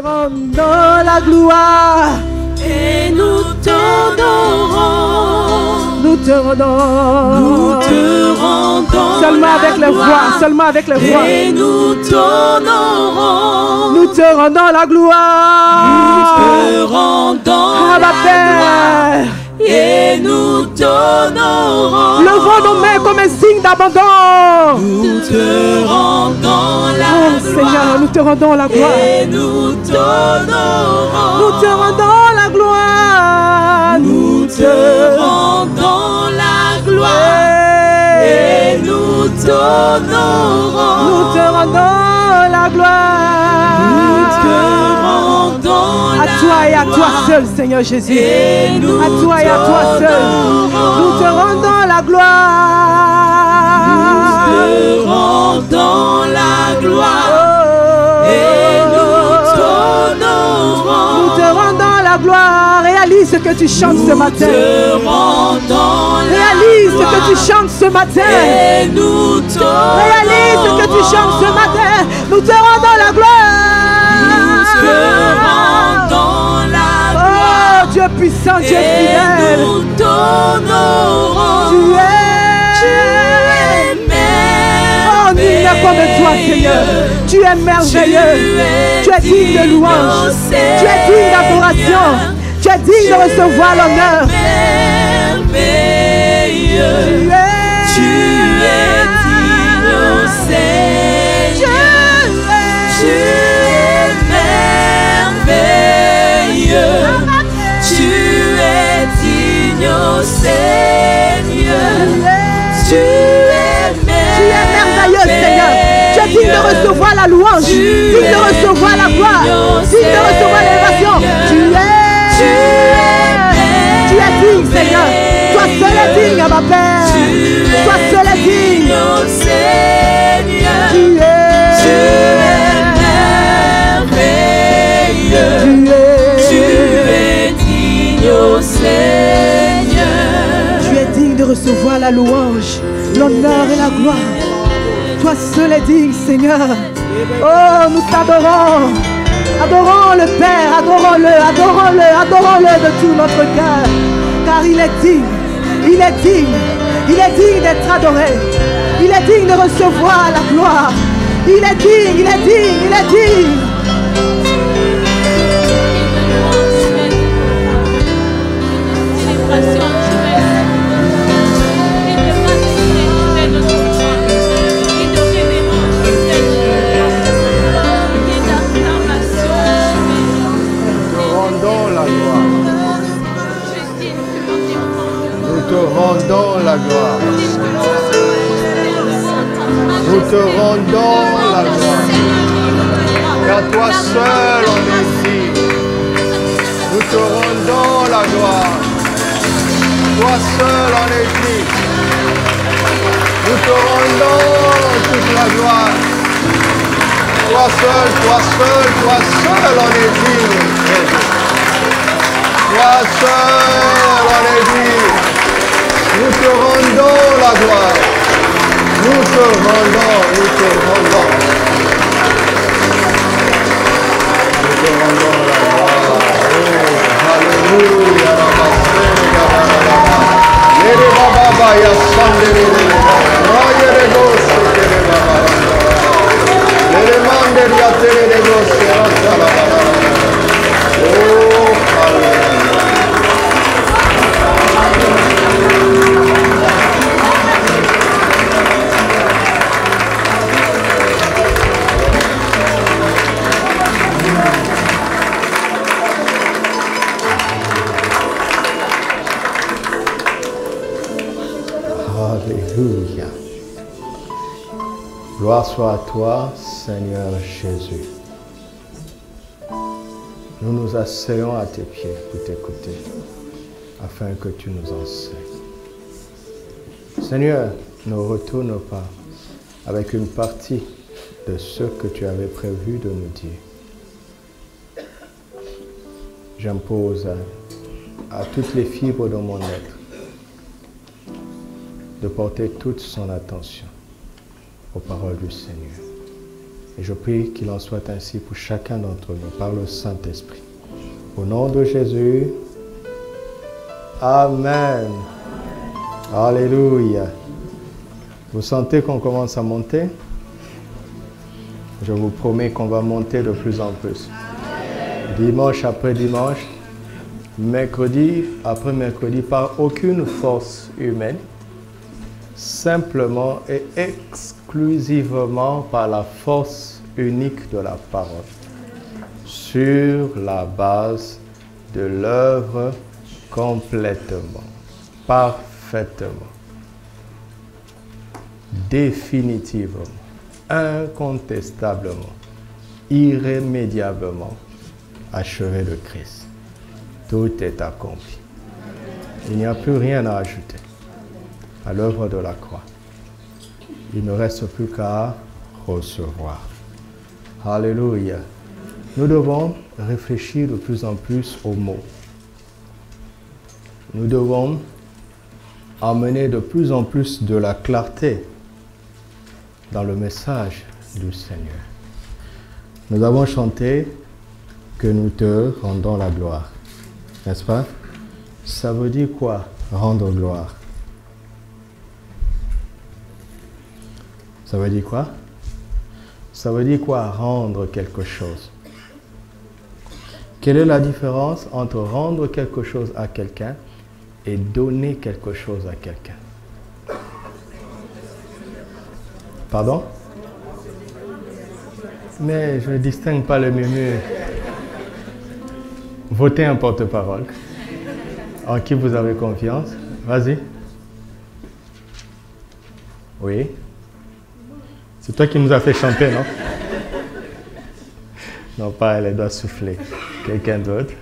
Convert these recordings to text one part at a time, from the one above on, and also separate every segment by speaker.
Speaker 1: rendons la gloire.
Speaker 2: Et nous t'honorons.
Speaker 1: Nous te rendons.
Speaker 2: Nous te rendons.
Speaker 1: Seulement avec les voix. Seulement avec les voix.
Speaker 2: Et nous t'honorons.
Speaker 1: Nous te rendons la gloire.
Speaker 2: Nous te rendons la gloire. Et nous t'honorons.
Speaker 1: Levons nos mains comme un signe d'abandon.
Speaker 2: Nous te rendons la gloire.
Speaker 1: Seigneur, nous te rendons la gloire.
Speaker 2: Et nous t'honorons.
Speaker 1: Nous te rendons la gloire.
Speaker 2: Nous te rendons la gloire. Et nous t'honorons.
Speaker 1: Nous te rendons la gloire.
Speaker 2: Nous te rendons la gloire.
Speaker 1: À toi et à toi seul, Seigneur Jésus.
Speaker 2: Et nous
Speaker 1: à toi et à toi seul. Nous te rendons la gloire.
Speaker 2: Nous te rendons la gloire. Et nous t'honorons.
Speaker 1: Nous te rendons la gloire. Réalise ce que tu chantes ce matin. Réalise ce que tu chantes ce matin.
Speaker 2: Et nous t'honorons.
Speaker 1: Réalise ce que tu chantes ce matin. Nous te rendons la gloire.
Speaker 2: Nous te rendons la gloire.
Speaker 1: Oh, Dieu puissant, Dieu
Speaker 2: et
Speaker 1: fidèle.
Speaker 2: Nous t'honorons.
Speaker 1: Tu es
Speaker 2: merveilleux.
Speaker 1: Oh, nul n'est comme toi, Seigneur. Tu es merveilleux. Tu es digne de louange. Tu es digne d'adoration. Tu es digne de recevoir l'honneur.
Speaker 2: Merveilleux. Tu es digne, Seigneur. Tu es merveilleux. Tu es digne, Seigneur. Tu es
Speaker 1: merveilleux, Seigneur. Tu es digne de recevoir la louange, digne de recevoir la gloire, digne de recevoir l'élévation. Tu es digne, Seigneur. Toi seul est digne, ma Père. Toi seul est digne. Tu es
Speaker 2: merveilleux. Tu es digne, Seigneur.
Speaker 1: Tu es digne de recevoir la louange, l'honneur et la gloire. Toi seul est digne, Seigneur. Oh, nous t'adorons. Adorons le Père, adorons-le, adorons-le, adorons-le de tout notre cœur. Car il est digne, il est digne, il est digne d'être adoré. Il est digne de recevoir la gloire. Il est digne, il est digne, il est digne.
Speaker 3: Nous te rendons la gloire. Nous te rendons la gloire. Car toi seul on est digne. Nous te rendons la gloire. Toi seul on est digne. Nous te rendons toute la gloire. Toi seul on est digne. Toi seul on est digne. Nous te rendons la gloire. Nous te rendons, nous te rendons. Nous te rendons la gloire. Oh, alléluia. Yere baba ya sandere. Royere gosse kere baba. Yere mandere ya tere gosse rasa. Oh, hallelujah. Alléluia. Gloire soit à toi, Seigneur Jésus. Nous nous asseyons à tes pieds pour t'écouter, afin que tu nous enseignes. Seigneur, ne retourne pas avec une partie de ce que tu avais prévu de nous dire. J'impose à toutes les fibres de mon être de porter toute son attention aux paroles du Seigneur. Et je prie qu'il en soit ainsi pour chacun d'entre nous, par le Saint-Esprit. Au nom de Jésus, Amen. Alléluia. Vous sentez qu'on commence à monter? Je vous promets qu'on va monter de plus en plus. Dimanche après dimanche, mercredi après mercredi, par aucune force humaine, simplement et exclusivement par la force unique de la parole, sur la base de l'œuvre complètement, parfaitement, définitivement, incontestablement, irrémédiablement achevé de Christ. Tout est accompli. Il n'y a plus rien à ajouter à l'œuvre de la croix. Il ne reste plus qu'à recevoir. Alléluia. Nous devons réfléchir de plus en plus aux mots. Nous devons amener de plus en plus de la clarté dans le message du Seigneur. Nous avons chanté que nous te rendons la gloire. N'est-ce pas? Ça veut dire quoi, rendre gloire? Ça veut dire quoi? Ça veut dire quoi, rendre quelque chose? Quelle est la différence entre rendre quelque chose à quelqu'un et donner quelque chose à quelqu'un? Pardon? Mais je ne distingue pas le murmure. Votez un porte-parole en qui vous avez confiance. Vas-y. Oui. C'est toi qui nous as fait chanter, non? Non, pas elle doit souffler. Quelqu'un d'autre?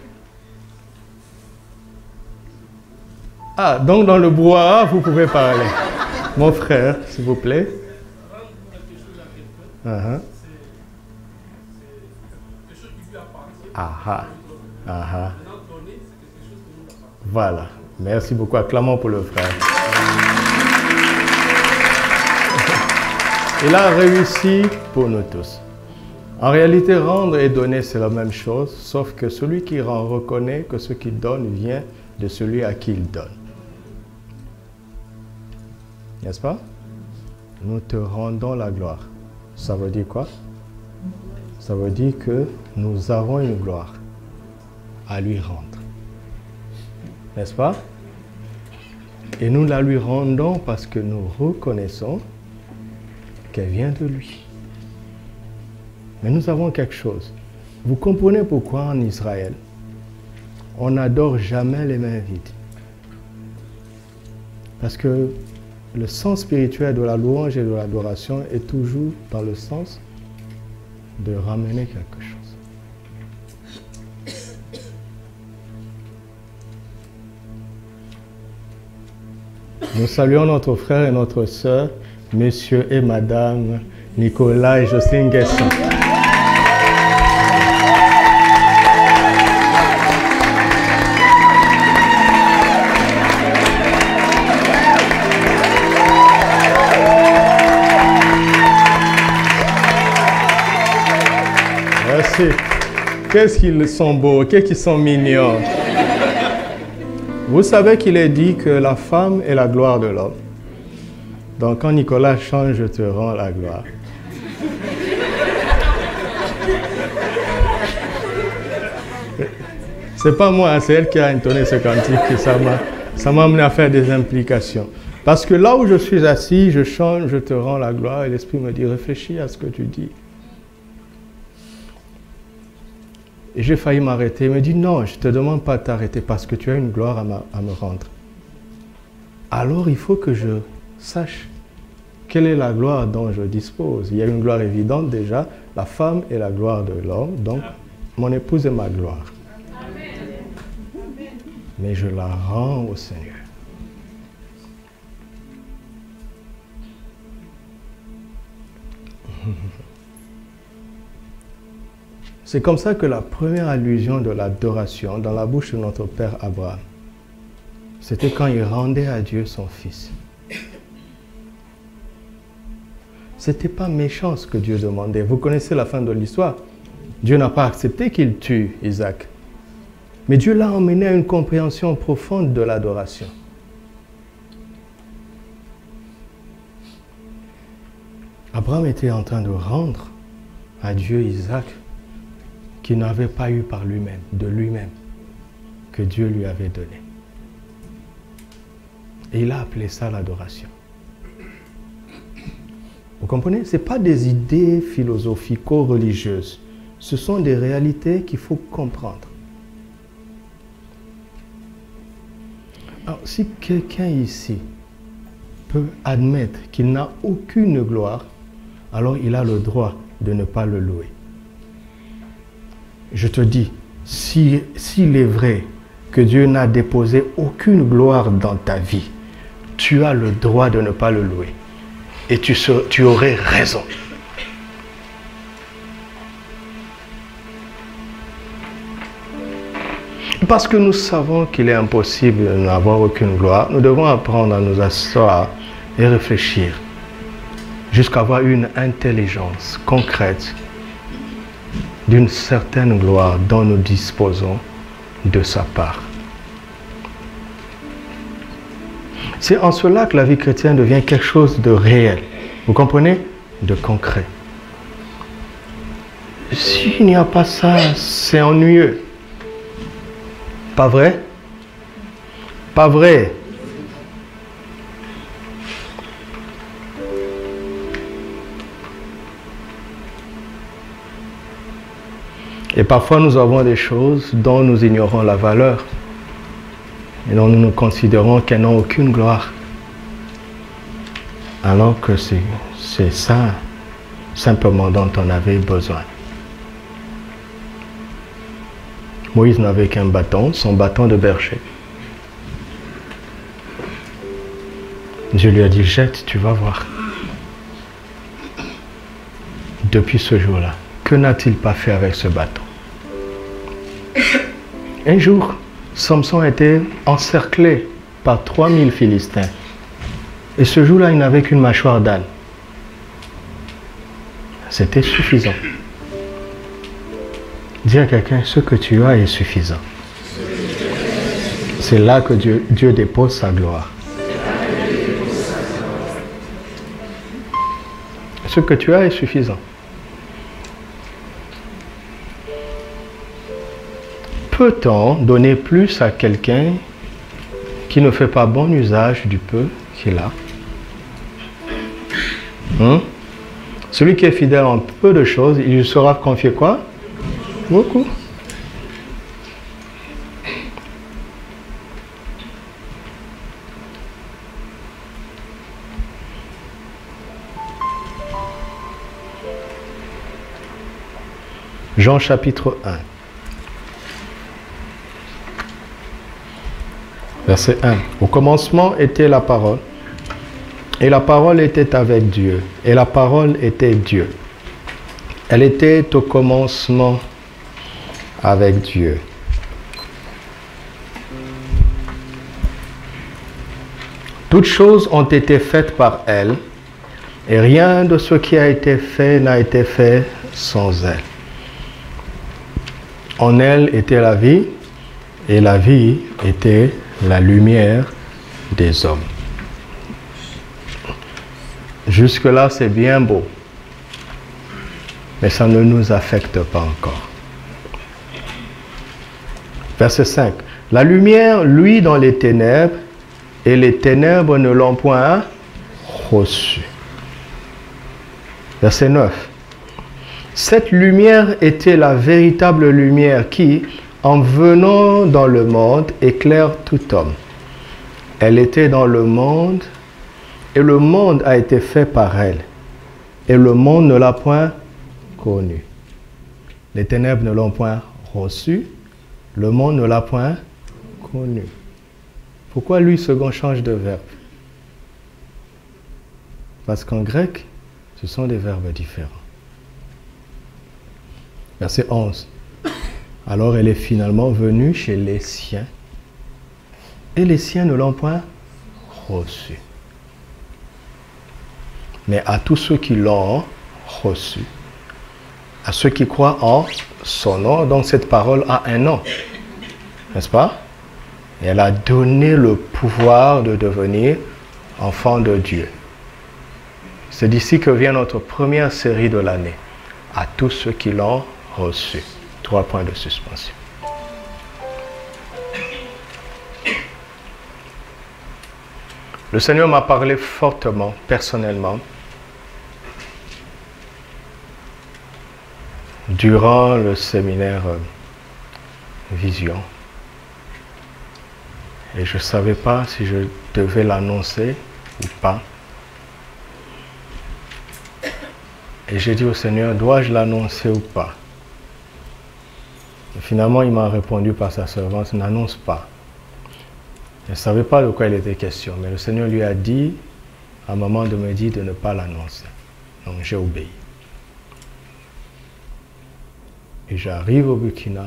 Speaker 3: Ah, donc dans le brouhaha, vous pouvez parler. Mon frère, s'il vous plaît. Ah ah. Ah. Voilà. Merci beaucoup. Acclamons pour le frère. Il a réussi pour nous tous. En réalité, rendre et donner, c'est la même chose, sauf que celui qui rend reconnaît que ce qu'il donne vient de celui à qui il donne. N'est-ce pas? Nous te rendons la gloire. Ça veut dire quoi? Ça veut dire que nous avons une gloire à lui rendre. N'est-ce pas? Et nous la lui rendons parce que nous reconnaissons qu'elle vient de lui. Mais nous avons quelque chose. Vous comprenez pourquoi en Israël, on n'adore jamais les mains vides? Parce que le sens spirituel de la louange et de l'adoration est toujours dans le sens de ramener quelque chose. Nous saluons notre frère et notre sœur, Monsieur et Madame Nicolas et Jocelyne Guesson. Merci. Qu'est-ce qu'ils sont beaux, qu'est-ce qu'ils sont mignons. Vous savez qu'il est dit que la femme est la gloire de l'homme. Donc quand Nicolas chante, je te rends la gloire. C'est pas moi, c'est elle qui a intoné ce cantique que ça m'a amené à faire des implications. Parce que là où je suis assis, je chante, je te rends la gloire, et l'Esprit me dit, réfléchis à ce que tu dis. Et j'ai failli m'arrêter. Il me dit, non, je ne te demande pas de t'arrêter parce que tu as une gloire à me rendre. Alors il faut que je sache quelle est la gloire dont je dispose. Il y a une gloire évidente déjà. La femme est la gloire de l'homme, donc mon épouse est ma gloire. Mais je la rends au Seigneur. C'est comme ça que la première allusion de l'adoration dans la bouche de notre père Abraham, c'était quand il rendait à Dieu son fils. Ce n'était pas méchant ce que Dieu demandait. Vous connaissez la fin de l'histoire. Dieu n'a pas accepté qu'il tue Isaac. Mais Dieu l'a emmené à une compréhension profonde de l'adoration. Abraham était en train de rendre à Dieu Isaac qu'il n'avait pas eu par lui-même, de lui-même, que Dieu lui avait donné. Et il a appelé ça l'adoration. Vous comprenez? Ce n'est pas des idées philosophico-religieuses. Ce sont des réalités qu'il faut comprendre. Alors, si quelqu'un ici peut admettre qu'il n'a aucune gloire, alors il a le droit de ne pas le louer. Je te dis, s'il est vrai que Dieu n'a déposé aucune gloire dans ta vie, tu as le droit de ne pas le louer. Et tu aurais raison. Parce que nous savons qu'il est impossible de n'avoir aucune gloire, nous devons apprendre à nous asseoir et réfléchir jusqu'à avoir une intelligence concrète d'une certaine gloire dont nous disposons de sa part. C'est en cela que la vie chrétienne devient quelque chose de réel. Vous comprenez? De concret. S'il n'y a pas ça, c'est ennuyeux. Pas vrai? Pas vrai? Et parfois nous avons des choses dont nous ignorons la valeur et dont nous considérons qu'elles n'ont aucune gloire. Alors que c'est ça simplement dont on avait besoin. Moïse n'avait qu'un bâton, son bâton de berger. Dieu lui a dit, jette, tu vas voir. Depuis ce jour-là, que n'a-t-il pas fait avec ce bâton? Un jour, Samson a été encerclé par 3000 Philistins. Et ce jour-là, il n'avait qu'une mâchoire d'âne. C'était suffisant. Dis à quelqu'un, ce que tu as est suffisant. C'est là que Dieu dépose sa gloire. Ce que tu as est suffisant. Peut-on donner plus à quelqu'un qui ne fait pas bon usage du peu qu'il a? Celui qui est fidèle en peu de choses, il lui sera confié quoi? Beaucoup. Jean chapitre 1. Verset 1. Au commencement était la parole, et la parole était avec Dieu, et la parole était Dieu. Elle était au commencement avec Dieu. Toutes choses ont été faites par elle, et rien de ce qui a été fait n'a été fait sans elle. En elle était la vie, et la vie était la lumière des hommes. Jusque-là, c'est bien beau, mais ça ne nous affecte pas encore. Verset 5. La lumière, lui, dans les ténèbres, et les ténèbres ne l'ont point reçu. Verset 9. Cette lumière était la véritable lumière qui, en venant dans le monde, éclaire tout homme. Elle était dans le monde, et le monde a été fait par elle. Et le monde ne l'a point connue. Les ténèbres ne l'ont point reçue. Le monde ne l'a point connue. Pourquoi lui, second, change de verbe? Parce qu'en grec, ce sont des verbes différents. Verset 11. Alors elle est finalement venue chez les siens, et les siens ne l'ont point reçue. mais à tous ceux qui l'ont reçu. À ceux qui croient en son nom. Donc cette parole a un nom. N'est-ce pas? Et elle a donné le pouvoir de devenir enfant de Dieu. C'est d'ici que vient notre première série de l'année. À tous ceux qui l'ont reçu. 3 points de suspension. Le Seigneur m'a parlé fortement, personnellement, durant le séminaire Vision. Et je ne savais pas si je devais l'annoncer ou pas. Et j'ai dit au Seigneur, dois-je l'annoncer ou pas? Et finalement, il m'a répondu par sa servante, n'annonce pas. Je ne savais pas de quoi il était question, mais le Seigneur lui a dit, à un moment de me dire de ne pas l'annoncer. Donc j'ai obéi. Et j'arrive au Burkina.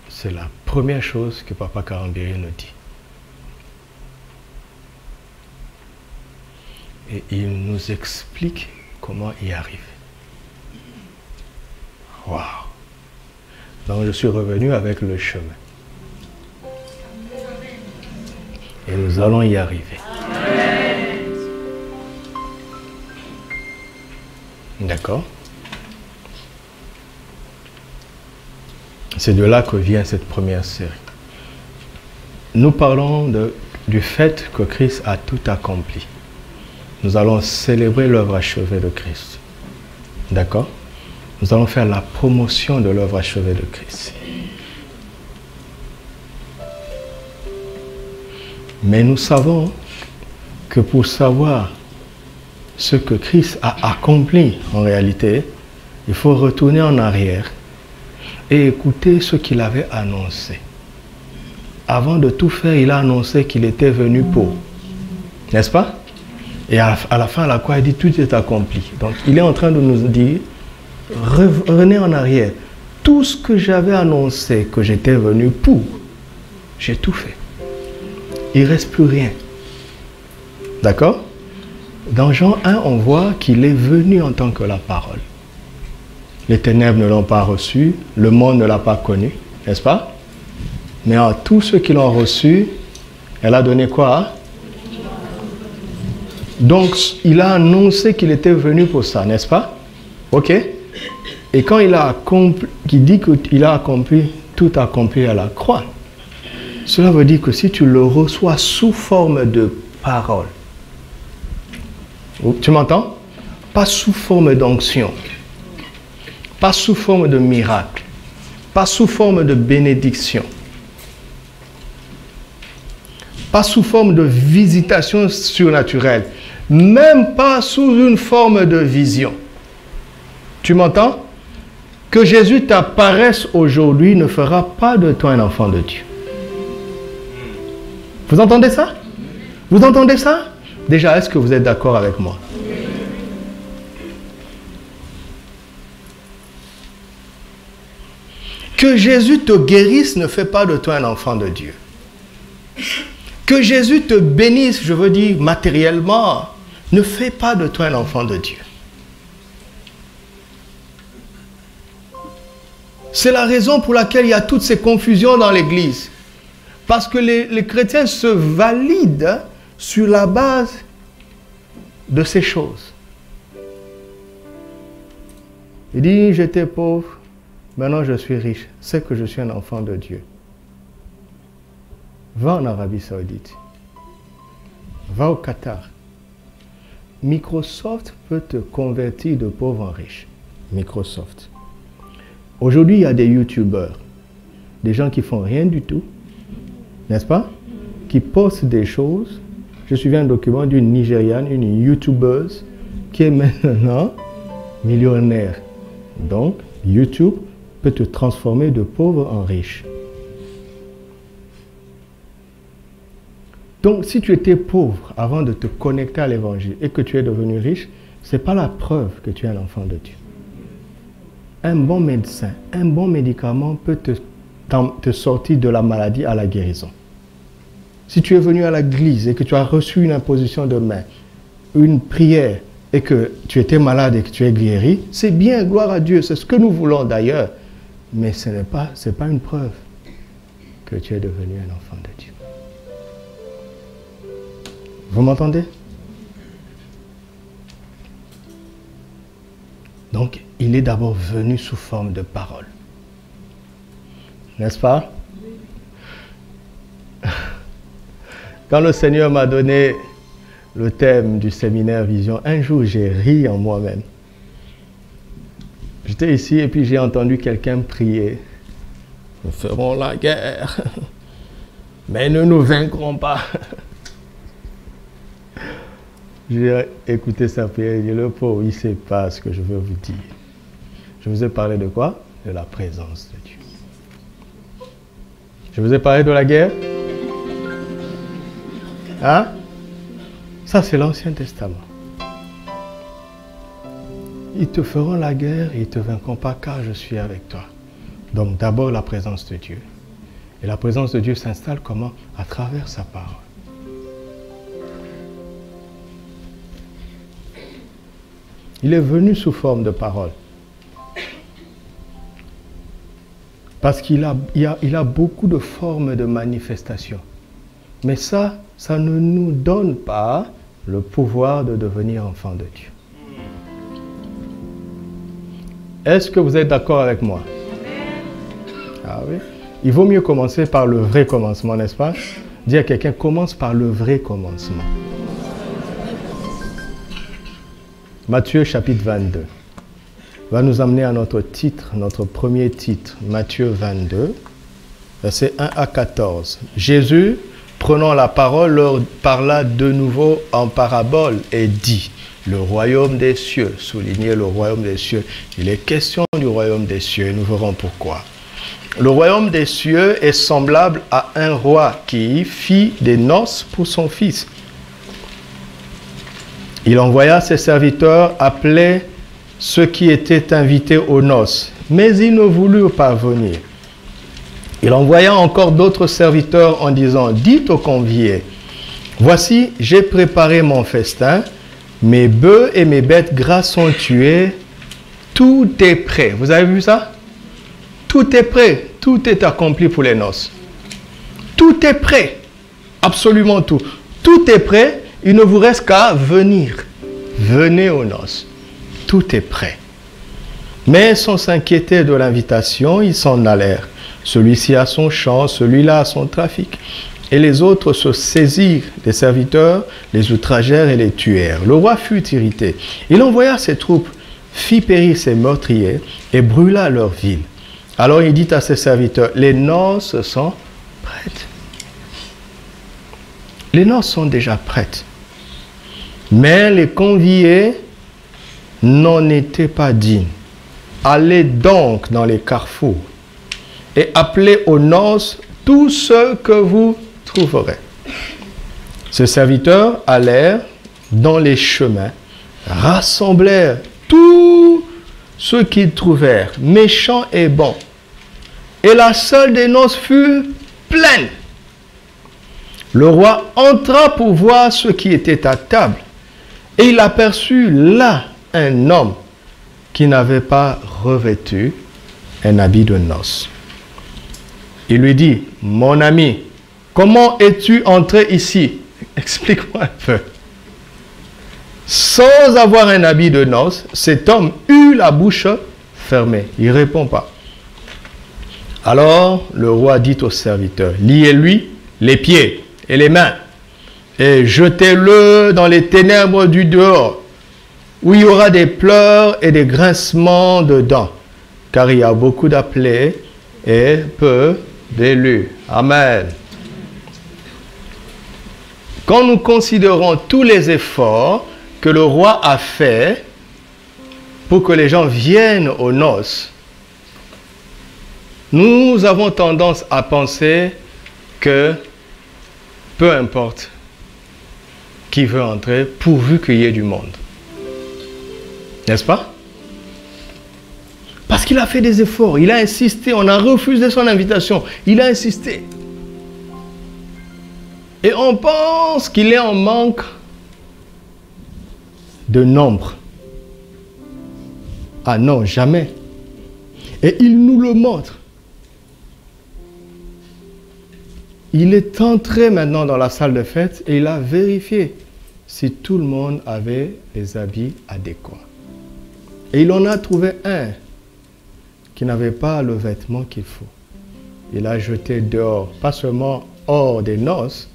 Speaker 3: C'est la première chose que Papa Karambiri nous dit. Et il nous explique comment y arriver. Waouh! Donc je suis revenu avec le chemin. Et nous allons y arriver. D'accord? C'est de là que vient cette première série. Nous parlons du fait que Christ a tout accompli. Nous allons célébrer l'œuvre achevée de Christ. D'accord? Nous allons faire la promotion de l'œuvre achevée de Christ. Mais nous savons que pour savoir ce que Christ a accompli en réalité, il faut retourner en arrière et écouter ce qu'il avait annoncé. Avant de tout faire, il a annoncé qu'il était venu pour. N'est-ce pas? Et à la fin, à la croix, il dit tout est accompli. Donc il est en train de nous dire, revenez en arrière. Tout ce que j'avais annoncé que j'étais venu pour, j'ai tout fait. Il ne reste plus rien. D'accord? Dans Jean 1, on voit qu'il est venu en tant que la parole. Les ténèbres ne l'ont pas reçu, le monde ne l'a pas connu, n'est-ce pas? Mais à tous ceux qui l'ont reçu, elle a donné quoi? Donc, il a annoncé qu'il était venu pour ça, n'est-ce pas? Ok? Et quand il dit qu'il a accompli, tout accompli à la croix, cela veut dire que si tu le reçois sous forme de parole, tu m'entends? Pas sous forme d'onction, pas sous forme de miracle, pas sous forme de bénédiction, pas sous forme de visitation surnaturelle, même pas sous une forme de vision. Tu m'entends? Que Jésus t'apparaisse aujourd'hui ne fera pas de toi un enfant de Dieu. Vous entendez ça? Vous entendez ça? Déjà, est-ce que vous êtes d'accord avec moi? Que Jésus te guérisse ne fait pas de toi un enfant de Dieu. Que Jésus te bénisse, je veux dire matériellement, ne fait pas de toi un enfant de Dieu. C'est la raison pour laquelle il y a toutes ces confusions dans l'Église. Parce que les chrétiens se valident sur la base de ces choses. Il dit, j'étais pauvre, maintenant je suis riche. C'est que je suis un enfant de Dieu. Va en Arabie Saoudite. Va au Qatar. Microsoft peut te convertir de pauvre en riche. Microsoft. Aujourd'hui, il y a des youtubeurs, des gens qui font rien du tout, n'est-ce pas? Qui postent des choses. Je suis vu un document d'une Nigériane, une youtubeuse, qui est maintenant millionnaire. Donc, YouTube peut te transformer de pauvre en riche. Donc, si tu étais pauvre avant de te connecter à l'évangile et que tu es devenu riche, ce n'est pas la preuve que tu es un enfant de Dieu. Un bon médecin, un bon médicament peut te sortir de la maladie à la guérison. Si tu es venu à l'église et que tu as reçu une imposition de main, une prière et que tu étais malade et que tu es guéri, c'est bien, gloire à Dieu, c'est ce que nous voulons d'ailleurs. Mais ce n'est pas une preuve que tu es devenu un enfant de Dieu. Vous m'entendez? Donc, il est d'abord venu sous forme de parole. N'est-ce pas? Quand le Seigneur m'a donné le thème du séminaire Vision, un jour j'ai ri en moi-même. J'étais ici et puis j'ai entendu quelqu'un prier. Nous ferons la guerre, mais ne nous vaincrons pas. J'ai écouté sa prière et dit, le pauvre, il ne sait pas ce que je veux vous dire. Je vous ai parlé de quoi? De la présence de Dieu. Je vous ai parlé de la guerre? Hein? Ça, c'est l'Ancien Testament. Ils te feront la guerre et ils ne te vaincront pas car je suis avec toi. Donc d'abord la présence de Dieu. Et la présence de Dieu s'installe comment? À travers sa parole. Il est venu sous forme de parole. Parce qu'il a beaucoup de formes de manifestation. Mais ça ne nous donne pas le pouvoir de devenir enfant de Dieu. Est-ce que vous êtes d'accord avec moi? Ah oui? Il vaut mieux commencer par le vrai commencement, n'est-ce pas? Dire à quelqu'un, commence par le vrai commencement. Matthieu chapitre 22 va nous amener à notre titre, notre premier titre, Matthieu 22, versets 1 à 14. Jésus, prenant la parole, leur parla de nouveau en parabole et dit, le royaume des cieux, soulignez le royaume des cieux, il est question du royaume des cieux et nous verrons pourquoi. Le royaume des cieux est semblable à un roi qui fit des noces pour son fils. Il envoya ses serviteurs appeler ceux qui étaient invités aux noces, mais ils ne voulurent pas venir. Il envoya encore d'autres serviteurs en disant, dites aux conviés, voici, j'ai préparé mon festin, mes bœufs et mes bêtes grasses sont tués, tout est prêt. Vous avez vu ça? Tout est prêt, tout est accompli pour les noces. Tout est prêt, absolument tout. Tout est prêt. Il ne vous reste qu'à venir. Venez aux noces. Tout est prêt. Mais sans s'inquiéter de l'invitation, ils s'en allèrent. Celui-ci a son champ, celui-là a son trafic. Et les autres se saisirent des serviteurs, les outragèrent et les tuèrent. Le roi fut irrité. Il envoya ses troupes, fit périr ses meurtriers et brûla leur ville. Alors il dit à ses serviteurs, les noces sont prêtes. Les noces sont déjà prêtes. Mais les conviés n'en étaient pas dignes. Allez donc dans les carrefours et appelez aux noces tous ceux que vous trouverez. Ces serviteurs allèrent dans les chemins, rassemblèrent tous ceux qu'ils trouvèrent, méchants et bons. Et la salle des noces fut pleine. Le roi entra pour voir ceux qui étaient à table. Et il aperçut là un homme qui n'avait pas revêtu un habit de noces. Il lui dit, mon ami, comment es-tu entré ici? Explique-moi un peu. Sans avoir un habit de noces, cet homme eut la bouche fermée. Il ne répond pas. Alors le roi dit au serviteur, liez-lui les pieds et les mains et jetez-le dans les ténèbres du dehors, où il y aura des pleurs et des grincements de dents, car il y a beaucoup d'appelés et peu d'élus. Amen. Quand nous considérons tous les efforts que le roi a fait pour que les gens viennent aux noces, nous avons tendance à penser que peu importe qui veut entrer, pourvu qu'il y ait du monde. N'est-ce pas? Parce qu'il a fait des efforts, il a insisté, on a refusé son invitation, il a insisté. Et on pense qu'il est en manque de nombre. Ah non, jamais. Et il nous le montre. Il est entré maintenant dans la salle de fête et il a vérifié si tout le monde avait les habits adéquats. Et il en a trouvé un qui n'avait pas le vêtement qu'il faut. Il a jeté dehors, pas seulement hors des noces,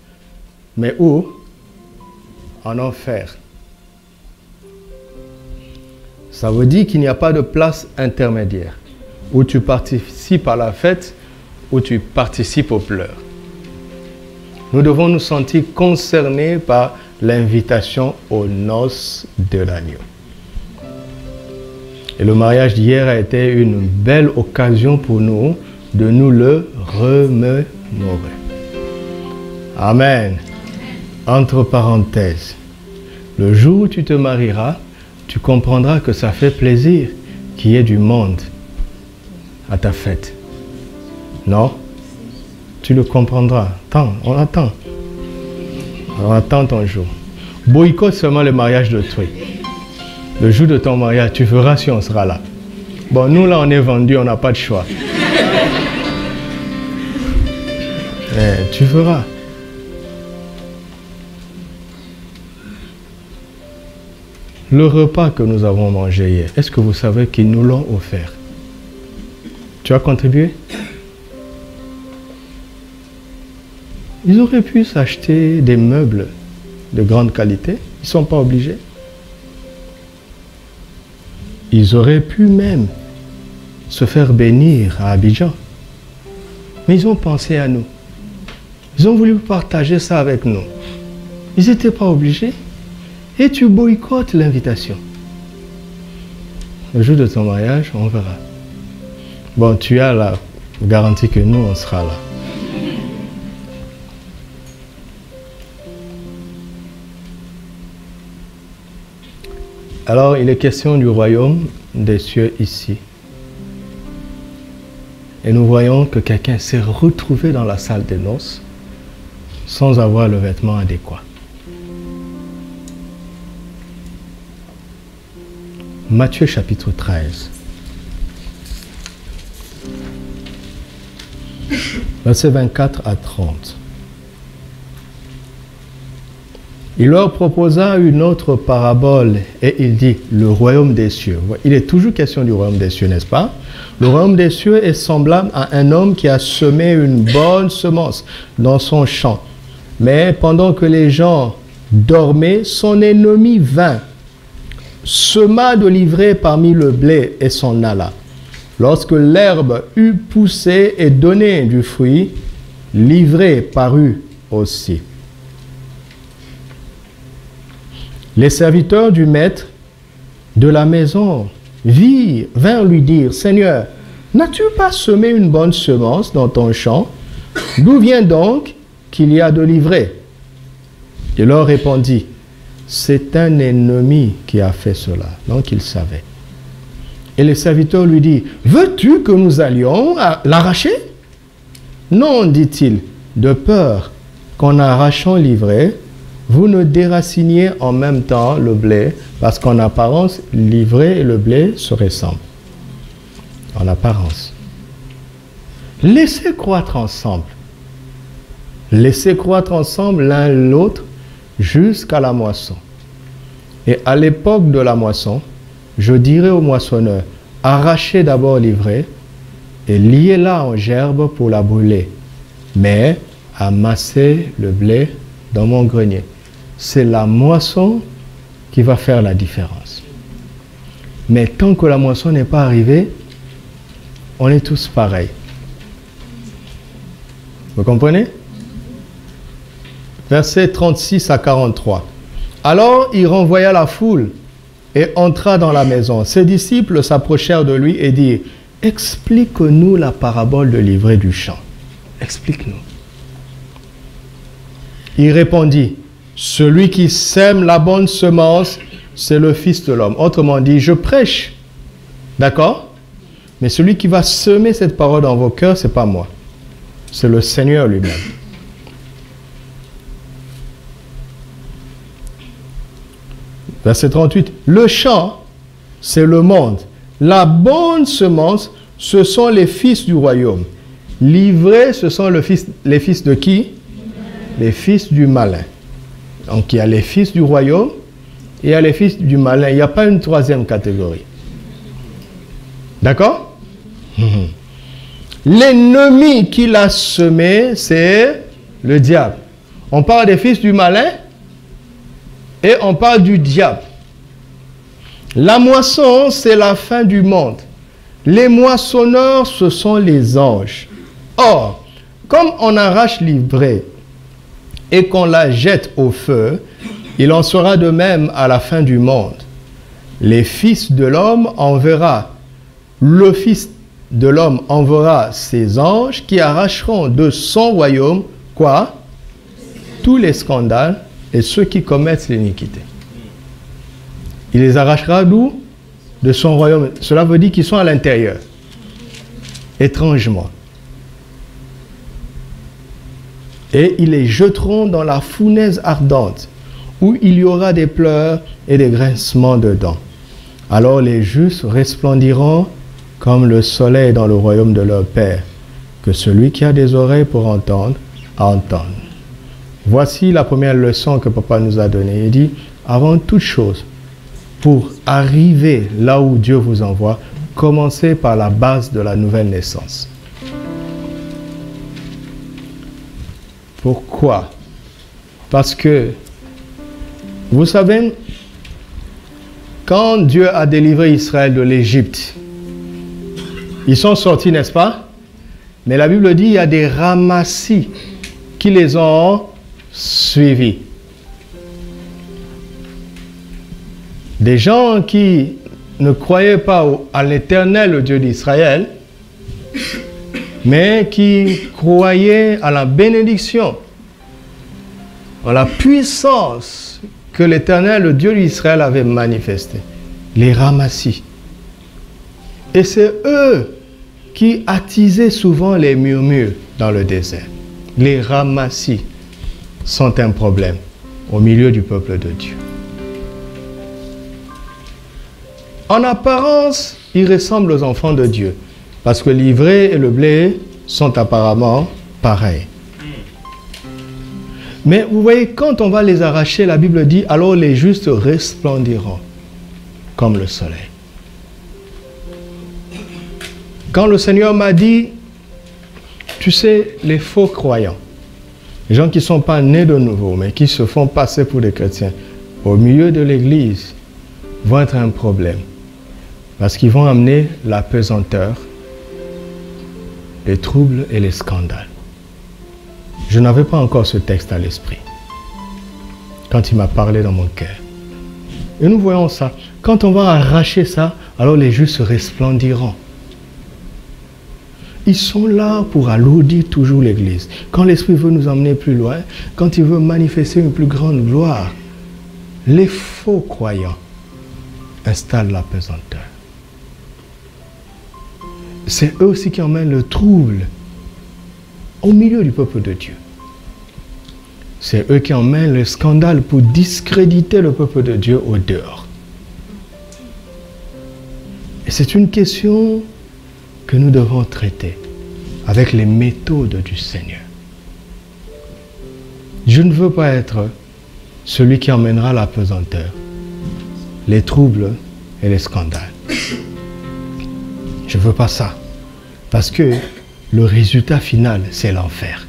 Speaker 3: mais où? En enfer. Ça veut dire qu'il n'y a pas de place intermédiaire où tu participes à la fête, où tu participes aux pleurs. Nous devons nous sentir concernés par l'invitation aux noces de l'agneau. Et le mariage d'hier a été une belle occasion pour nous de nous le remémorer. Amen. Entre parenthèses, le jour où tu te marieras, tu comprendras que ça fait plaisir qu'il y ait du monde à ta fête. Non? Tu le comprendras. Attends, on attend. On attend ton jour. Boycotte seulement le mariage de toi. Le jour de ton mariage, tu verras si on sera là. Bon, nous là, on est vendus, on n'a pas de choix. Mais tu verras. Le repas que nous avons mangé hier, est-ce que vous savez qu'ils nous l'ont offert? Tu as contribué? Ils auraient pu s'acheter des meubles de grande qualité. Ils ne sont pas obligés. Ils auraient pu même se faire bénir à Abidjan. Mais ils ont pensé à nous. Ils ont voulu partager ça avec nous. Ils n'étaient pas obligés. Et tu boycottes l'invitation. Le jour de ton mariage, on verra. Bon, tu as la garantie que nous, on sera là. Alors, il est question du royaume des cieux ici. Et nous voyons que quelqu'un s'est retrouvé dans la salle des noces sans avoir le vêtement adéquat. Matthieu chapitre 13. Versets 24 à 30. Il leur proposa une autre parabole et il dit, le royaume des cieux. Il est toujours question du royaume des cieux, n'est-ce pas? Le royaume des cieux est semblable à un homme qui a semé une bonne semence dans son champ. Mais pendant que les gens dormaient, son ennemi vint, sema de l'ivraie parmi le blé et s'en alla. Lorsque l'herbe eut poussé et donné du fruit, l'ivraie parut aussi. Les serviteurs du maître de la maison vinrent lui dire, « Seigneur, n'as-tu pas semé une bonne semence dans ton champ? D'où vient donc qu'il y a de l'ivraie? » Il leur répondit, « C'est un ennemi qui a fait cela. » Donc il savait. Et les serviteurs lui disent, « Veux-tu que nous allions l'arracher? » Non, dit-il, de peur qu'en arrachant l'ivraie, vous ne déraciniez en même temps le blé, parce qu'en apparence, l'ivraie et le blé se ressemblent. En apparence. Laissez croître ensemble. Laissez croître ensemble l'un l'autre jusqu'à la moisson. Et à l'époque de la moisson, je dirai au moissonneur, arrachez d'abord l'ivraie et liez-la en gerbe pour la brûler, mais amassez le blé dans mon grenier. C'est la moisson qui va faire la différence. Mais tant que la moisson n'est pas arrivée, on est tous pareils. Vous comprenez? Versets 36 à 43. Alors il renvoya la foule et entra dans la maison. Ses disciples s'approchèrent de lui et dirent, « Explique-nous la parabole de l'ivraie du champ. Explique-nous. » Il répondit, « Celui qui sème la bonne semence, c'est le Fils de l'homme. » Autrement dit, je prêche. D'accord? Mais celui qui va semer cette parole dans vos cœurs, ce n'est pas moi. C'est le Seigneur lui-même. Verset 38. Le champ, c'est le monde. La bonne semence, ce sont les fils du royaume. L'ivraie, ce sont les fils de qui? Les fils du malin. Donc il y a les fils du royaume et il y a les fils du malin. Il n'y a pas une troisième catégorie. D'accord? L'ennemi qui l'a semé, c'est le diable. On parle des fils du malin et on parle du diable. La moisson, c'est la fin du monde. Les moissonneurs, ce sont les anges. Or, comme on arrache l'ivraie et qu'on la jette au feu, il en sera de même à la fin du monde. Les fils de l'homme enverra, le Fils de l'homme enverra ses anges qui arracheront de son royaume, quoi? Tous les scandales et ceux qui commettent l'iniquité. Il les arrachera d'où? De son royaume. Cela veut dire qu'ils sont à l'intérieur. Étrangement. Et ils les jeteront dans la fournaise ardente, où il y aura des pleurs et des grincements de dents. Alors les justes resplendiront comme le soleil dans le royaume de leur Père. Que celui qui a des oreilles pour entendre, entende. Voici la première leçon que Papa nous a donnée. Il dit, avant toute chose, pour arriver là où Dieu vous envoie, commencez par la base de la nouvelle naissance. Pourquoi? Parce que, vous savez, quand Dieu a délivré Israël de l'Égypte, ils sont sortis, n'est-ce pas? Mais la Bible dit, il y a des ramassis qui les ont suivis. Des gens qui ne croyaient pas à l'Éternel Dieu d'Israël, mais qui croyaient à la bénédiction, à la puissance que l'Éternel, le Dieu d'Israël, avait manifestée. Les ramassis. Et c'est eux qui attisaient souvent les murmures dans le désert. Les ramassis sont un problème au milieu du peuple de Dieu. En apparence, ils ressemblent aux enfants de Dieu, parce que l'ivraie et le blé sont apparemment pareils. Mais vous voyez, quand on va les arracher, la Bible dit, alors les justes resplendiront comme le soleil. Quand le Seigneur m'a dit, tu sais, les faux croyants, les gens qui ne sont pas nés de nouveau, mais qui se font passer pour des chrétiens, au milieu de l'église, vont être un problème. Parce qu'ils vont amener la pesanteur, les troubles et les scandales. Je n'avais pas encore ce texte à l'esprit quand il m'a parlé dans mon cœur. Et nous voyons ça. Quand on va arracher ça, alors les justes resplendiront. Ils sont là pour alourdir toujours l'Église. Quand l'Esprit veut nous emmener plus loin, quand il veut manifester une plus grande gloire, les faux croyants installent la pesanteur. C'est eux aussi qui emmènent le trouble au milieu du peuple de Dieu. C'est eux qui emmènent le scandale pour discréditer le peuple de Dieu au dehors. Et c'est une question que nous devons traiter avec les méthodes du Seigneur. Je ne veux pas être celui qui emmènera la pesanteur, les troubles et les scandales. Je ne veux pas ça. Parce que le résultat final, c'est l'enfer.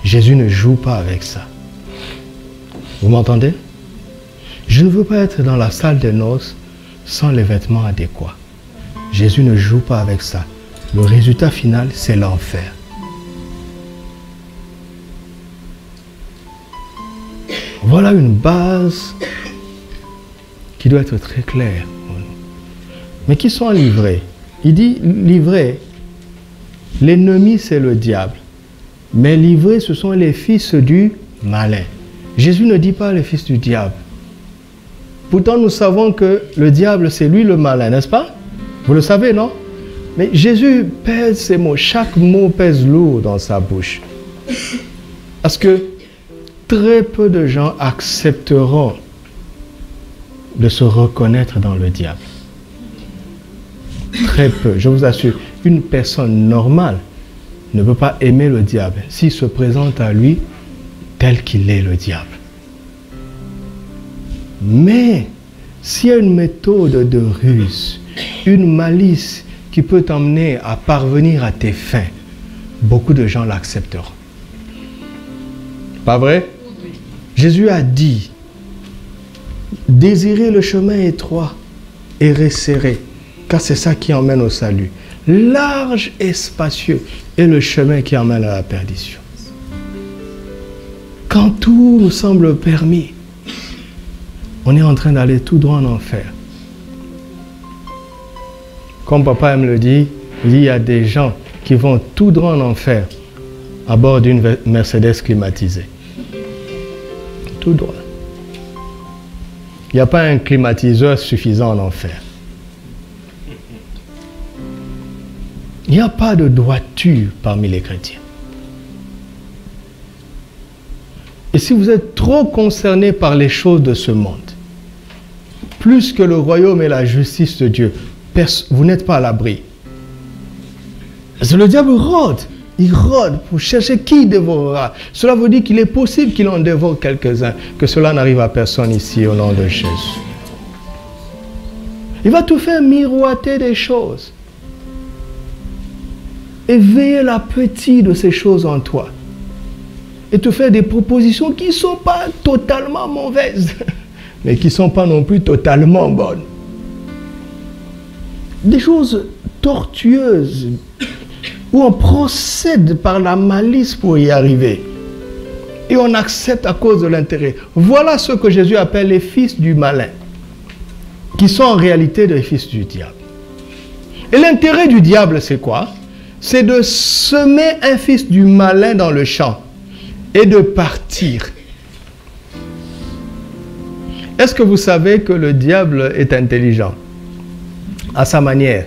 Speaker 3: Jésus ne joue pas avec ça. Vous m'entendez? Je ne veux pas être dans la salle des noces sans les vêtements adéquats. Jésus ne joue pas avec ça. Le résultat final, c'est l'enfer. Voilà une base qui doit être très claire. Mais qui sont livrés? Il dit livrés. L'ennemi, c'est le diable. Mais livrés, ce sont les fils du malin. Jésus ne dit pas les fils du diable. Pourtant, nous savons que le diable, c'est lui le malin, n'est-ce pas? Vous le savez, non? Mais Jésus pèse ses mots. Chaque mot pèse lourd dans sa bouche. Parce que très peu de gens accepteront de se reconnaître dans le diable. Très peu, je vous assure. Une personne normale ne peut pas aimer le diable s'il se présente à lui tel qu'il est, le diable. Mais s'il y a une méthode de ruse, une malice qui peut t'emmener à parvenir à tes fins, beaucoup de gens l'accepteront. Pas vrai? Jésus a dit, désirez le chemin étroit et resserré, car c'est ça qui emmène au salut. Large et spacieux est le chemin qui emmène à la perdition. Quand tout nous semble permis, on est en train d'aller tout droit en enfer. Comme papa aime le dire, il y a des gens qui vont tout droit en enfer à bord d'une Mercedes climatisée. Tout droit. Il n'y a pas un climatiseur suffisant en enfer. Il n'y a pas de droiture parmi les chrétiens. Et si vous êtes trop concerné par les choses de ce monde, plus que le royaume et la justice de Dieu, vous n'êtes pas à l'abri. Parce que le diable rôde. Il rôde pour chercher qui il dévorera. Cela veut dire qu'il est possible qu'il en dévore quelques-uns. Que cela n'arrive à personne ici au nom de Jésus. Il va tout faire miroiter des choses. Éveiller l'appétit de ces choses en toi. Et te faire des propositions qui ne sont pas totalement mauvaises. Mais qui ne sont pas non plus totalement bonnes. Des choses tortueuses. Où on procède par la malice pour y arriver. Et on accepte à cause de l'intérêt. Voilà ce que Jésus appelle les fils du malin. Qui sont en réalité des fils du diable. Et l'intérêt du diable, c'est quoi? C'est de semer un fils du malin dans le champ. Et de partir. Est-ce que vous savez que le diable est intelligent? À sa manière.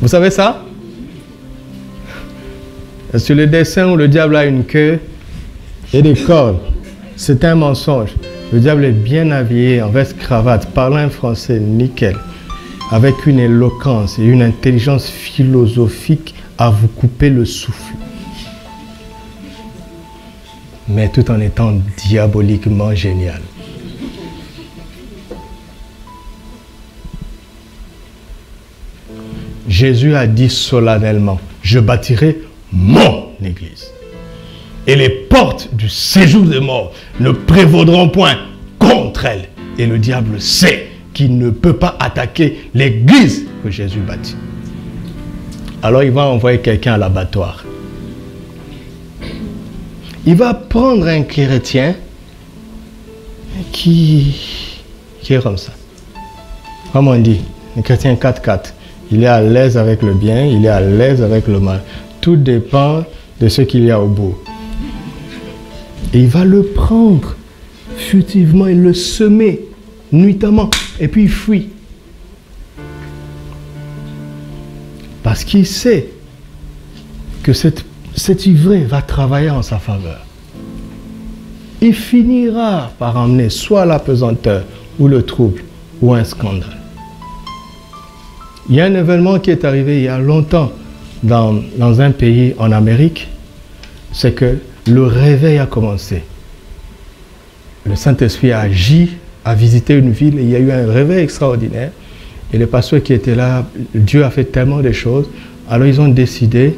Speaker 3: Vous savez ça? Sur le dessin où le diable a une queue et des cornes, c'est un mensonge. Le diable est bien habillé en veste cravate, parlant un français nickel, avec une éloquence et une intelligence philosophique à vous couper le souffle. Mais tout en étant diaboliquement génial. Jésus a dit solennellement, je bâtirai mon église. Et les portes du séjour des morts ne prévaudront point contre elle. Et le diable sait qu'il ne peut pas attaquer l'église que Jésus bâtit. Alors il va envoyer quelqu'un à l'abattoir. Il va prendre un chrétien qui est comme ça. Comme on dit, un chrétien 4-4. Il est à l'aise avec le bien, il est à l'aise avec le mal. Tout dépend de ce qu'il y a au bout. Et il va le prendre furtivement et le semer nuitamment. Et puis il fuit. Parce qu'il sait que cet ivraie va travailler en sa faveur. Il finira par emmener soit la pesanteur, ou le trouble, ou un scandale. Il y a un événement qui est arrivé il y a longtemps dans un pays en Amérique, c'est que le réveil a commencé. Le Saint-Esprit a agi, a visité une ville et il y a eu un réveil extraordinaire. Et les pasteurs qui étaient là, Dieu a fait tellement de choses. Alors ils ont décidé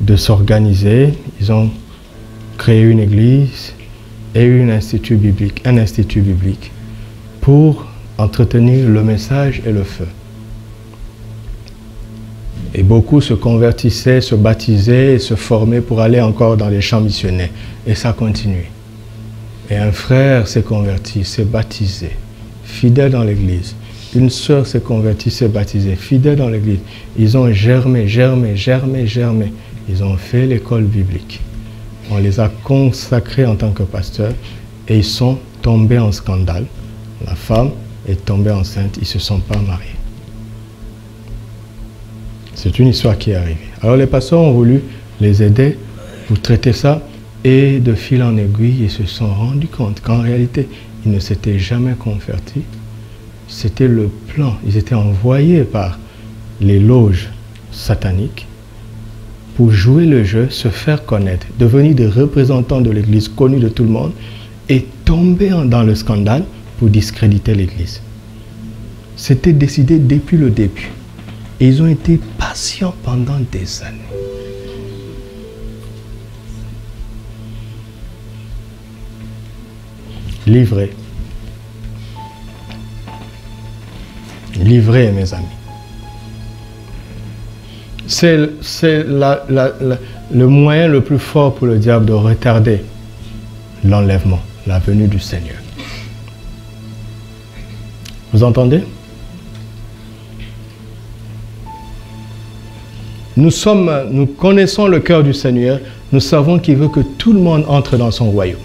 Speaker 3: de s'organiser. Ils ont créé une église et un institut biblique pour entretenir le message et le feu. Et beaucoup se convertissaient, se baptisaient et se formaient pour aller encore dans les champs missionnaires. Et ça continue. Et un frère s'est converti, s'est baptisé, fidèle dans l'église. Une sœur s'est convertie, s'est baptisée, fidèle dans l'église. Ils ont germé. Ils ont fait l'école biblique. On les a consacrés en tant que pasteurs et ils sont tombés en scandale. La femme est tombée enceinte, ils ne se sont pas mariés. C'est une histoire qui est arrivée. Alors les pasteurs ont voulu les aider pour traiter ça et de fil en aiguille, ils se sont rendus compte qu'en réalité, ils ne s'étaient jamais convertis c'était le plan. Ils étaient envoyés par les loges sataniques pour jouer le jeu, se faire connaître, devenir des représentants de l'Église connus de tout le monde et tomber dans le scandale pour discréditer l'Église. C'était décidé depuis le début. Et ils ont été patients pendant des années. Livrés. Livrés, mes amis. C'est le moyen le plus fort pour le diable de retarder l'enlèvement, la venue du Seigneur. Vous entendez? Nous connaissons le cœur du Seigneur, nous savons qu'il veut que tout le monde entre dans son royaume.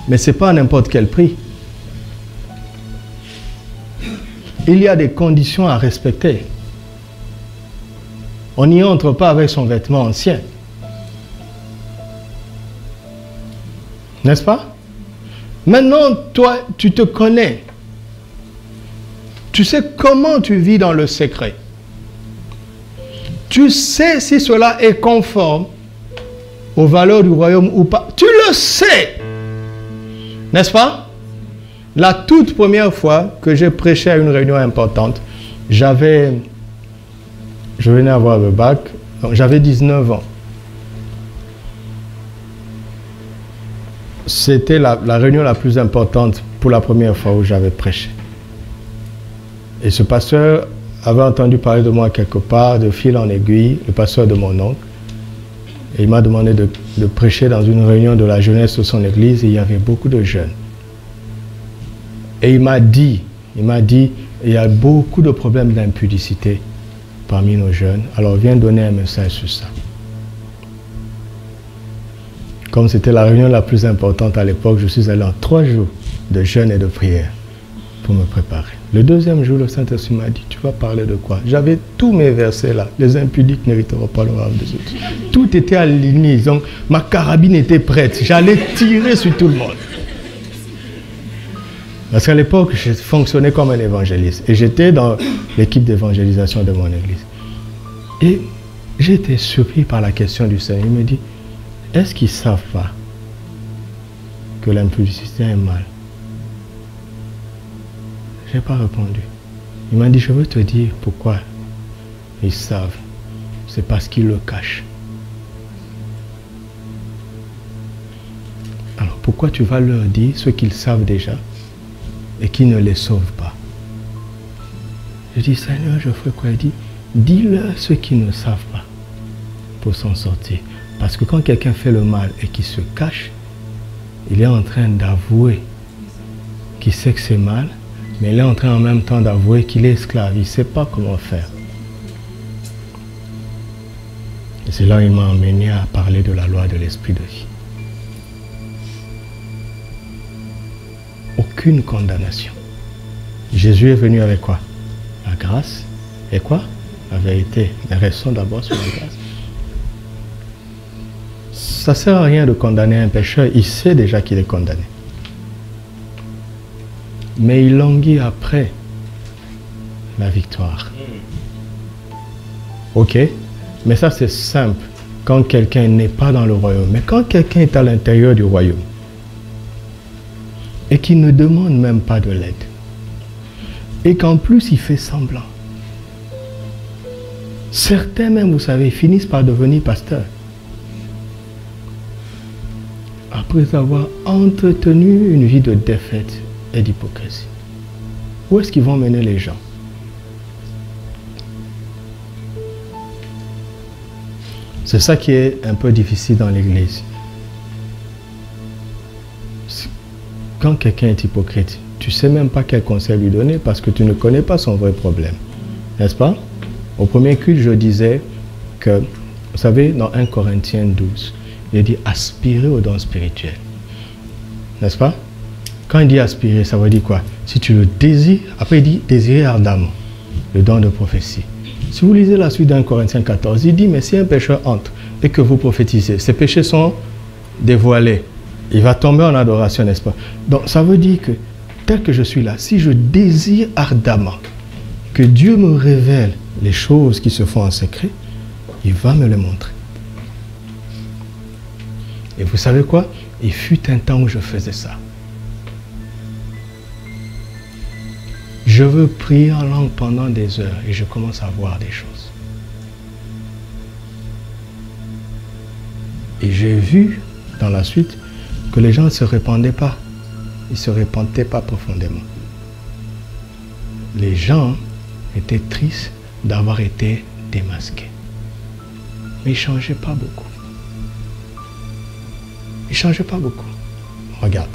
Speaker 3: Mais ce n'est pas à n'importe quel prix. Il y a des conditions à respecter. On n'y entre pas avec son vêtement ancien. N'est-ce pas? Maintenant, toi, tu te connais. Tu sais comment tu vis dans le secret. Tu sais si cela est conforme aux valeurs du royaume ou pas. Tu le sais. N'est-ce pas? La toute première fois que j'ai prêché à une réunion importante, je venais avoir le bac, j'avais 19 ans. C'était la réunion la plus importante pour la première fois où j'avais prêché. Et ce pasteur avait entendu parler de moi quelque part, de fil en aiguille, le pasteur de mon oncle. Et il m'a demandé de prêcher dans une réunion de la jeunesse de son église et il y avait beaucoup de jeunes. Et il m'a dit, il y a beaucoup de problèmes d'impudicité parmi nos jeunes. Alors viens donner un message sur ça. Comme c'était la réunion la plus importante à l'époque, je suis allé en 3 jours de jeûne et de prière pour me préparer. Le deuxième jour, le Saint-Esprit m'a dit, tu vas parler de quoi? J'avais tous mes versets là. Les impudiques n'hériteront pas le royaume des autres. Tout était aligné. Donc, ma carabine était prête. J'allais tirer sur tout le monde. Parce qu'à l'époque, je fonctionnais comme un évangéliste. Et j'étais dans l'équipe d'évangélisation de mon église. Et j'étais surpris par la question du Seigneur. Il me dit, est-ce qu'ils ne savent pas que l'impudicité est mal? Je n'ai pas répondu. Il m'a dit, je veux te dire pourquoi ils savent. C'est parce qu'ils le cachent. Alors pourquoi tu vas leur dire ce qu'ils savent déjà et qui ne les sauvent pas? Je dis, Seigneur, je ferai quoi? Il dit, dis-leur ce qu'ils ne savent pas pour s'en sortir. Parce que quand quelqu'un fait le mal et qu'il se cache, il est en train d'avouer qu'il sait que c'est mal, mais il est en train en même temps d'avouer qu'il est esclave. Il ne sait pas comment faire. Et c'est là qu'il m'a emmené à parler de la loi de l'esprit de vie. Aucune condamnation. Jésus est venu avec quoi? La grâce et quoi? La vérité. Mais restons d'abord sur la grâce. Ça ne sert à rien de condamner un pécheur. Il sait déjà qu'il est condamné. Mais il languit après la victoire. Ok? Mais ça c'est simple quand quelqu'un n'est pas dans le royaume. Mais quand quelqu'un est à l'intérieur du royaume et qu'il ne demande même pas de l'aide et qu'en plus il fait semblant. Certains même, vous savez, finissent par devenir pasteurs après avoir entretenu une vie de défaite et d'hypocrisie. Où est-ce qu'ils vont mener les gens? C'est ça qui est un peu difficile dans l'église. Quand quelqu'un est hypocrite, tu ne sais même pas quel conseil lui donner parce que tu ne connais pas son vrai problème. N'est-ce pas? Au premier culte, je disais que, vous savez, dans 1 Corinthiens 12, il dit aspirer aux dons spirituels. N'est-ce pas? Quand il dit aspirer, ça veut dire quoi? Si tu le désires, après il dit désirer ardemment le don de prophétie. Si vous lisez la suite d'un Corinthiens 14, il dit mais si un pécheur entre et que vous prophétisez, ses péchés sont dévoilés. Il va tomber en adoration, n'est-ce pas? Donc ça veut dire que tel que je suis là, si je désire ardemment que Dieu me révèle les choses qui se font en secret, il va me les montrer. Et vous savez quoi? Il fut un temps où je faisais ça. Je veux prier en langue pendant des heures et je commence à voir des choses. Et j'ai vu dans la suite que les gens ne se répandaient pas. Ils ne se répandaient pas profondément. Les gens étaient tristes d'avoir été démasqués. Mais ils ne changeaient pas beaucoup. Ils ne changeaient pas beaucoup. Regarde.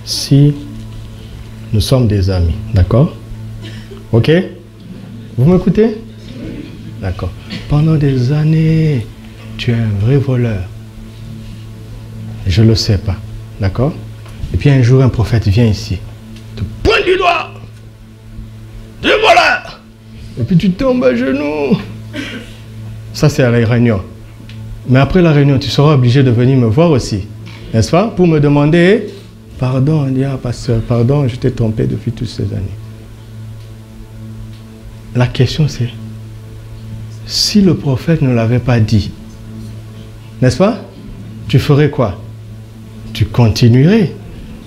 Speaker 3: Si nous sommes des amis, d'accord? Ok? Vous m'écoutez? D'accord. Pendant des années, tu es un vrai voleur. Je ne le sais pas. D'accord? Et puis un jour, un prophète vient ici. Te pointe du doigt. Tu es voleur. Et puis tu tombes à genoux. Ça, c'est à la réunion. Mais après la réunion, tu seras obligé de venir me voir aussi. N'est-ce pas? Pour me demander, pardon, pasteur, pardon, je t'ai trompé depuis toutes ces années. La question c'est, si le prophète ne l'avait pas dit, n'est-ce pas? Tu ferais quoi? Tu continuerais.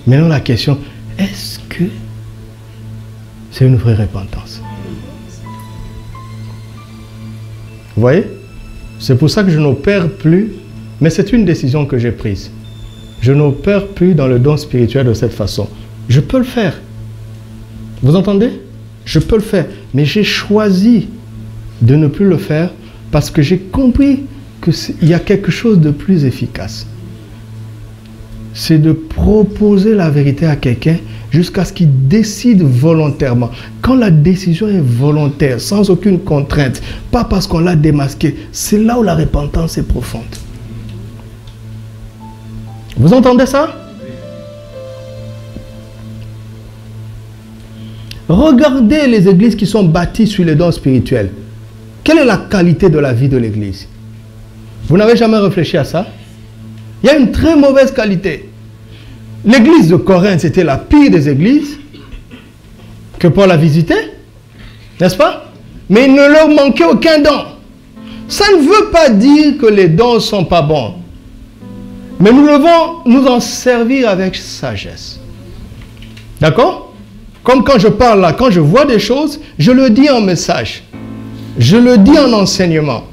Speaker 3: Maintenant la question, est-ce que c'est une vraie repentance? Vous voyez? C'est pour ça que je n'opère plus, mais c'est une décision que j'ai prise. Je n'opère plus dans le don spirituel de cette façon. Je peux le faire. Vous entendez? Je peux le faire. Mais j'ai choisi de ne plus le faire parce que j'ai compris qu'il y a quelque chose de plus efficace. C'est de proposer la vérité à quelqu'un jusqu'à ce qu'il décide volontairement. Quand la décision est volontaire, sans aucune contrainte, pas parce qu'on l'a démasqué, c'est là où la repentance est profonde. Vous entendez ça? Regardez les églises qui sont bâties sur les dons spirituels. Quelle est la qualité de la vie de l'église? Vous n'avez jamais réfléchi à ça? Il y a une très mauvaise qualité. L'église de Corinthe, c'était la pire des églises que Paul a visité, n'est-ce pas? Mais il ne leur manquait aucun don. Ça ne veut pas dire que les dons ne sont pas bons. Mais nous devons nous en servir avec sagesse. D'accord? Comme quand je parle là, quand je vois des choses, je le dis en message. Je le dis en enseignement.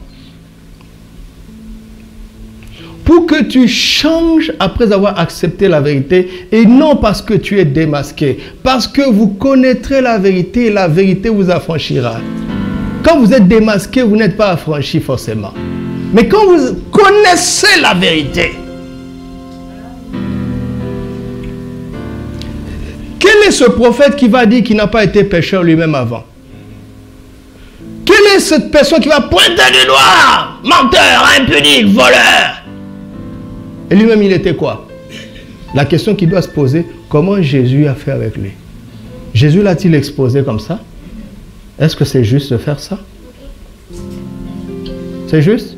Speaker 3: Pour que tu changes après avoir accepté la vérité et non parce que tu es démasqué. Parce que vous connaîtrez la vérité et la vérité vous affranchira. Quand vous êtes démasqué, vous n'êtes pas affranchi forcément. Mais quand vous connaissez la vérité, quel est ce prophète qui va dire qu'il n'a pas été pécheur lui-même avant? Quelle est cette personne qui va pointer du doigt? Menteur, impudique, voleur. Et lui-même, il était quoi? La question qui doit se poser, comment Jésus a fait avec lui? Jésus l'a-t-il exposé comme ça? Est-ce que c'est juste de faire ça? C'est juste?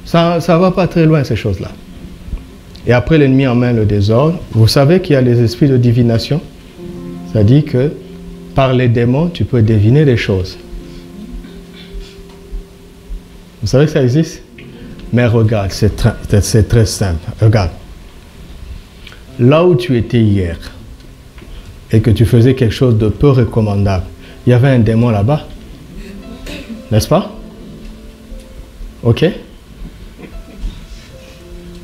Speaker 3: Ça ne va pas très loin, ces choses-là. Et après, l'ennemi emmène le désordre. Vous savez qu'il y a les esprits de divination. C'est-à-dire que par les démons, tu peux deviner des choses. Vous savez que ça existe? Mais regarde, c'est très simple. Regarde. Là où tu étais hier et que tu faisais quelque chose de peu recommandable, il y avait un démon là-bas. N'est-ce pas? Ok?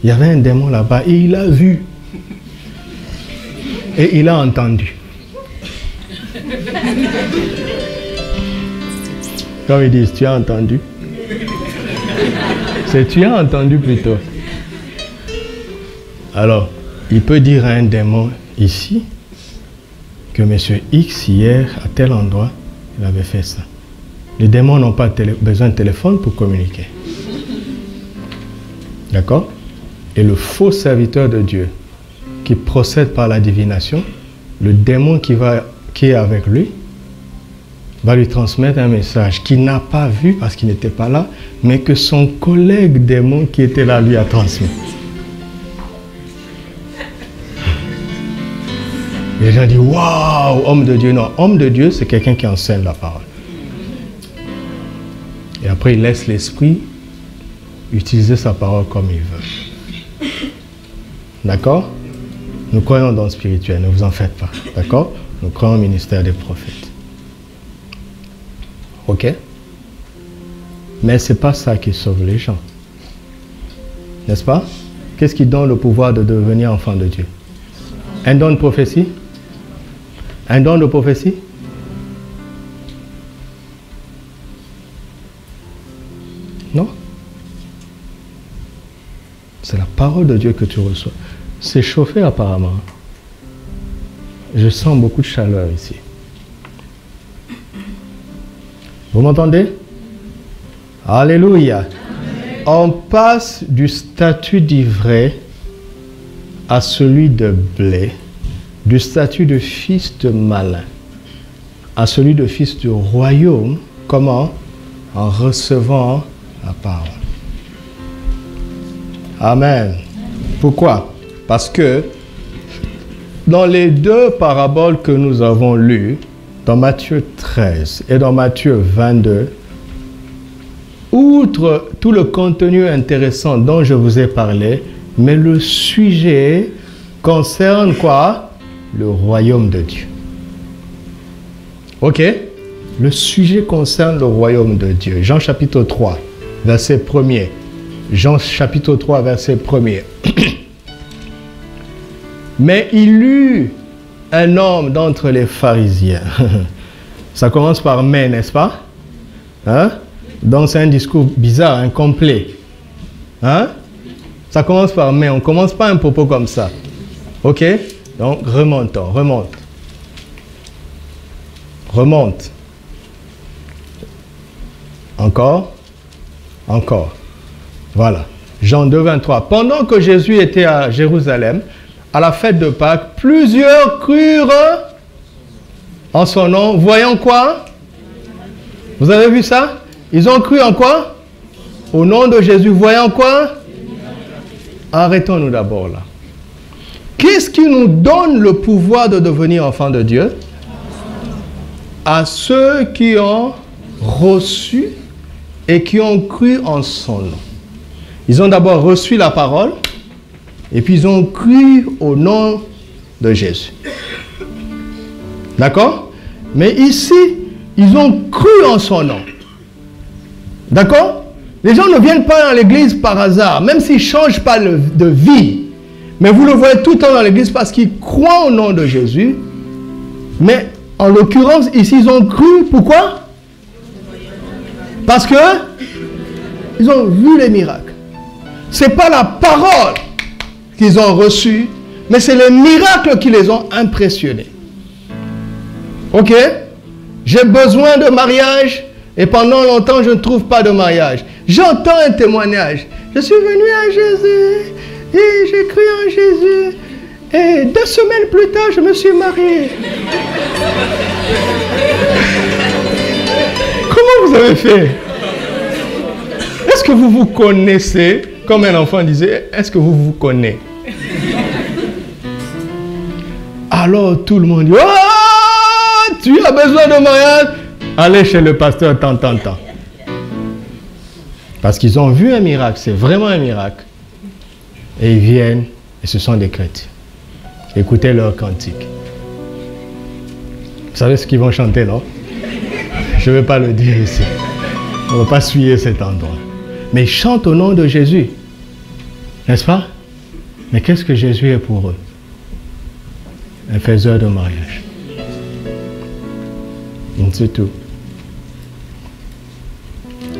Speaker 3: Il y avait un démon là-bas et il a vu. Et il a entendu. Comme ils disent, tu as entendu? C'est tu as entendu plutôt. Alors, il peut dire à un démon ici que monsieur X hier à tel endroit, il avait fait ça. Les démons n'ont pas besoin de téléphone pour communiquer. D'accord? Et le faux serviteur de Dieu qui procède par la divination, le démon qui est avec lui, va lui transmettre un message qu'il n'a pas vu parce qu'il n'était pas là, mais que son collègue démon qui était là lui a transmis. Les gens disent, waouh, homme de Dieu. Non, homme de Dieu, c'est quelqu'un qui enseigne la parole. Et après, il laisse l'esprit utiliser sa parole comme il veut. D'accord? Nous croyons dans le spirituel, ne vous en faites pas. D'accord? Nous croyons au ministère des prophètes. Ok? Mais ce n'est pas ça qui sauve les gens. N'est-ce pas? Qu'est-ce qui donne le pouvoir de devenir enfant de Dieu? Un don de prophétie? Un don de prophétie? Non? C'est la parole de Dieu que tu reçois. C'est chauffé apparemment. Je sens beaucoup de chaleur ici. Vous m'entendez? Alléluia. Amen. On passe du statut d'ivraie à celui de blé, du statut de fils de malin à celui de fils du royaume. Comment? En recevant la parole. Amen. Pourquoi? Parce que dans les deux paraboles que nous avons lues, dans Matthieu 13 et dans Matthieu 22, outre tout le contenu intéressant dont je vous ai parlé, mais le sujet concerne quoi? Le royaume de Dieu. Ok? Le sujet concerne le royaume de Dieu. Jean chapitre 3, verset 1er. Jean chapitre 3, verset 1er. Mais il eut un homme d'entre les pharisiens. Ça commence par « mais », n'est-ce pas? Hein? Donc c'est un discours bizarre, incomplet. Hein? Ça commence par « mais », on ne commence pas un propos comme ça. Ok? Donc remontons, remonte. Remonte. Encore. Encore. Voilà. Jean 2, 23. Pendant que Jésus était à Jérusalem, à la fête de Pâques, plusieurs crurent en son nom, voyant quoi? Vous avez vu ça? Ils ont cru en quoi? Au nom de Jésus, voyant quoi? Arrêtons-nous d'abord là. Qu'est-ce qui nous donne le pouvoir de devenir enfants de Dieu? À ceux qui ont reçu et qui ont cru en son nom. Ils ont d'abord reçu la parole et puis ils ont cru au nom de Jésus. D'accord? Mais ici, ils ont cru en son nom. D'accord? Les gens ne viennent pas dans l'église par hasard, même s'ils ne changent pas de vie. Mais vous le voyez tout le temps dans l'église parce qu'ils croient au nom de Jésus. Mais en l'occurrence, ici, ils ont cru. Pourquoi? Parce que ils ont vu les miracles. Ce n'est pas la parole qu'ils ont reçue, mais c'est les miracles qui les ont impressionnés. Ok? J'ai besoin de mariage et pendant longtemps, je ne trouve pas de mariage. J'entends un témoignage. Je suis venu à Jésus et j'ai cru en Jésus. Et 2 semaines plus tard, je me suis marié. Comment vous avez fait? Est-ce que vous vous connaissez? Comme un enfant disait, est-ce que vous vous connaissez? Alors tout le monde dit, oh, tu as besoin de mariage? Allez chez le pasteur, tant. Parce qu'ils ont vu un miracle, c'est vraiment un miracle. Et ils viennent, et ce sont des chrétiens. Écoutez leur cantique. Vous savez ce qu'ils vont chanter, non? Je ne vais pas le dire ici. On ne va pas suyer cet endroit. Mais ils chantent au nom de Jésus. N'est-ce pas? Mais qu'est-ce que Jésus est pour eux? Un faiseur de mariage. C'est tout.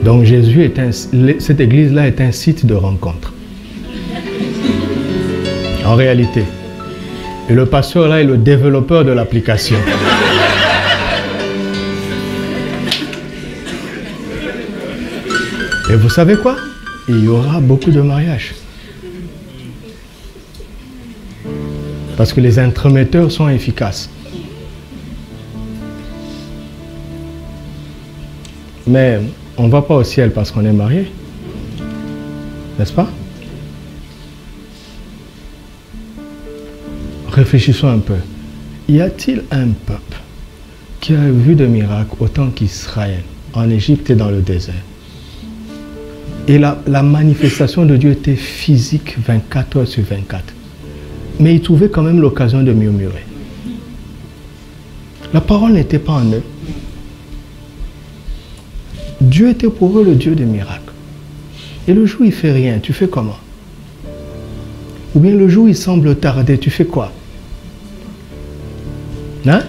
Speaker 3: Donc Jésus cette église-là est un site de rencontre. En réalité. Et le pasteur là est le développeur de l'application. Et vous savez quoi? Il y aura beaucoup de mariages. Parce que les entremetteurs sont efficaces. Mais on ne va pas au ciel parce qu'on est marié. N'est-ce pas? Réfléchissons un peu. y a-t-il un peuple qui a vu de miracles autant qu'Israël en Égypte et dans le désert? Et la manifestation de Dieu était physique 24 heures sur 24. Mais ils trouvaient quand même l'occasion de murmurer. La parole n'était pas en eux. Dieu était pour eux le Dieu des miracles. Et le jour où il ne fait rien, tu fais comment? Ou bien le jour où il semble tarder, tu fais quoi? Hein?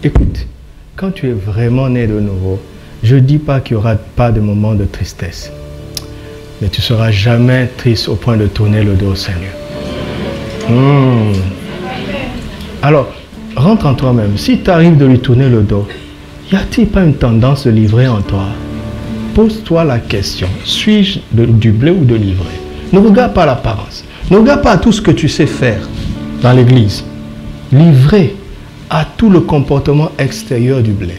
Speaker 3: Écoute, quand tu es vraiment né de nouveau, je ne dis pas qu'il n'y aura pas de moments de tristesse. Mais tu ne seras jamais triste au point de tourner le dos au Seigneur. Alors, rentre en toi-même. Si tu arrives de lui tourner le dos, y a-t-il pas une tendance de livrer en toi? Pose-toi la question. Suis-je du blé ou de l'ivraie? Ne regarde pas l'apparence. Ne regarde pas tout ce que tu sais faire dans l'église. Livré à tout le comportement extérieur du blé.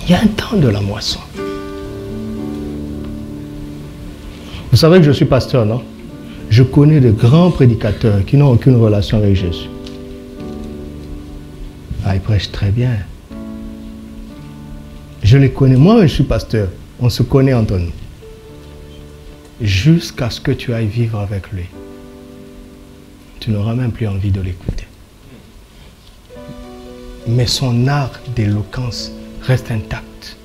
Speaker 3: Il y a un temps de la moisson. Vous savez que je suis pasteur, non? Je connais de grands prédicateurs qui n'ont aucune relation avec Jésus. Ah, ils prêchent très bien. Je les connais. Moi, je suis pasteur. On se connaît entre nous. Jusqu'à ce que tu ailles vivre avec lui. Tu n'auras même plus envie de l'écouter. Mais son art d'éloquence reste intact.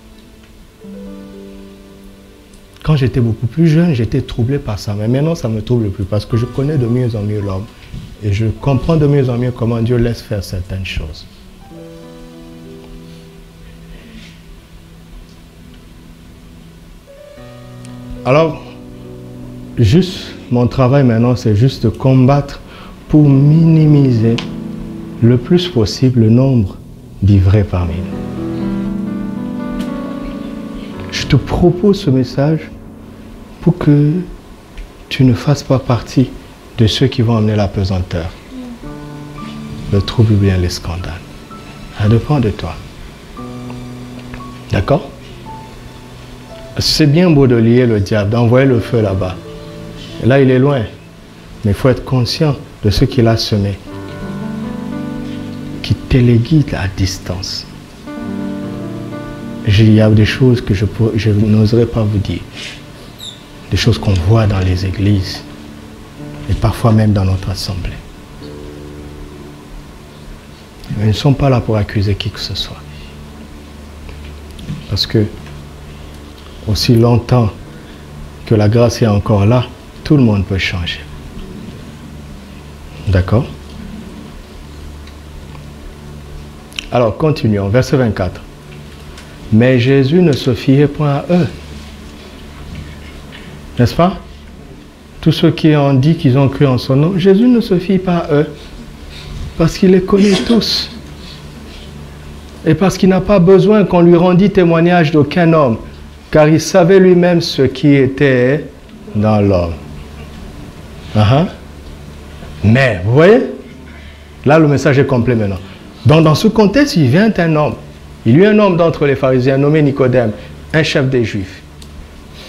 Speaker 3: Quand j'étais beaucoup plus jeune, j'étais troublé par ça. Mais maintenant, ça ne me trouble plus parce que je connais de mieux en mieux l'homme. Et je comprends de mieux en mieux comment Dieu laisse faire certaines choses. Alors, juste, mon travail maintenant, c'est juste de combattre pour minimiser le plus possible le nombre d'ivraies parmi nous. Je te propose ce message pour que tu ne fasses pas partie de ceux qui vont amener la pesanteur, le trouble ou bien les scandales. Ça dépend de toi. D'accord? C'est bien beau de lier le diable, d'envoyer le feu là-bas. Et là, il est loin. Mais il faut être conscient de ce qu'il a semé, qui téléguide à distance. Il y a des choses que je n'oserais pas vous dire. Des choses qu'on voit dans les églises et parfois même dans notre assemblée. Mais ils ne sont pas là pour accuser qui que ce soit. Parce que aussi longtemps que la grâce est encore là, tout le monde peut changer. D'accord? Alors, continuons. Verset 24. Mais Jésus ne se fiait point à eux. N'est-ce pas? Tous ceux qui ont dit qu'ils ont cru en son nom, Jésus ne se fie pas à eux. Parce qu'il les connaît tous. Et parce qu'il n'a pas besoin qu'on lui rendît témoignage d'aucun homme. Car il savait lui-même ce qui était dans l'homme. Mais, vous voyez? Là, le message est complet maintenant. Donc, dans ce contexte, il vient un homme. Il y a un homme d'entre les pharisiens nommé Nicodème, un chef des Juifs,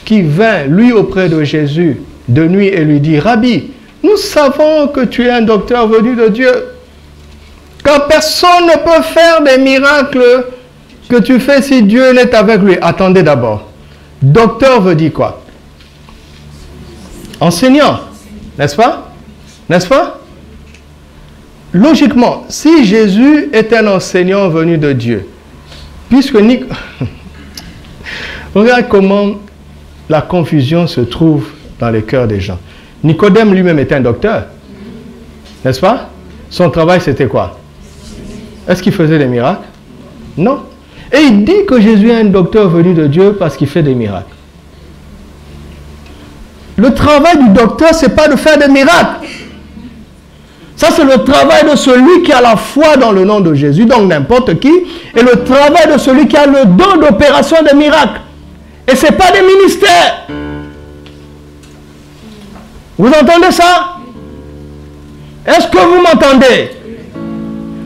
Speaker 3: qui vint, lui, auprès de Jésus, de nuit et lui dit, « Rabbi, nous savons que tu es un docteur venu de Dieu, car personne ne peut faire des miracles que tu fais si Dieu n'est avec lui. » Attendez d'abord. Docteur veut dire quoi? Enseignant, n'est-ce pas? N'est-ce pas? Logiquement, si Jésus est un enseignant venu de Dieu, puisque regarde comment la confusion se trouve dans les cœurs des gens. Nicodème lui-même était un docteur, n'est-ce pas? Son travail c'était quoi? Est-ce qu'il faisait des miracles? Non. Et il dit que Jésus est un docteur venu de Dieu parce qu'il fait des miracles. Le travail du docteur, ce n'est pas de faire des miracles. Ça, c'est le travail de celui qui a la foi dans le nom de Jésus, donc n'importe qui, et le travail de celui qui a le don d'opération des miracles. Et ce n'est pas des ministères. Vous entendez ça? Est-ce que vous m'entendez?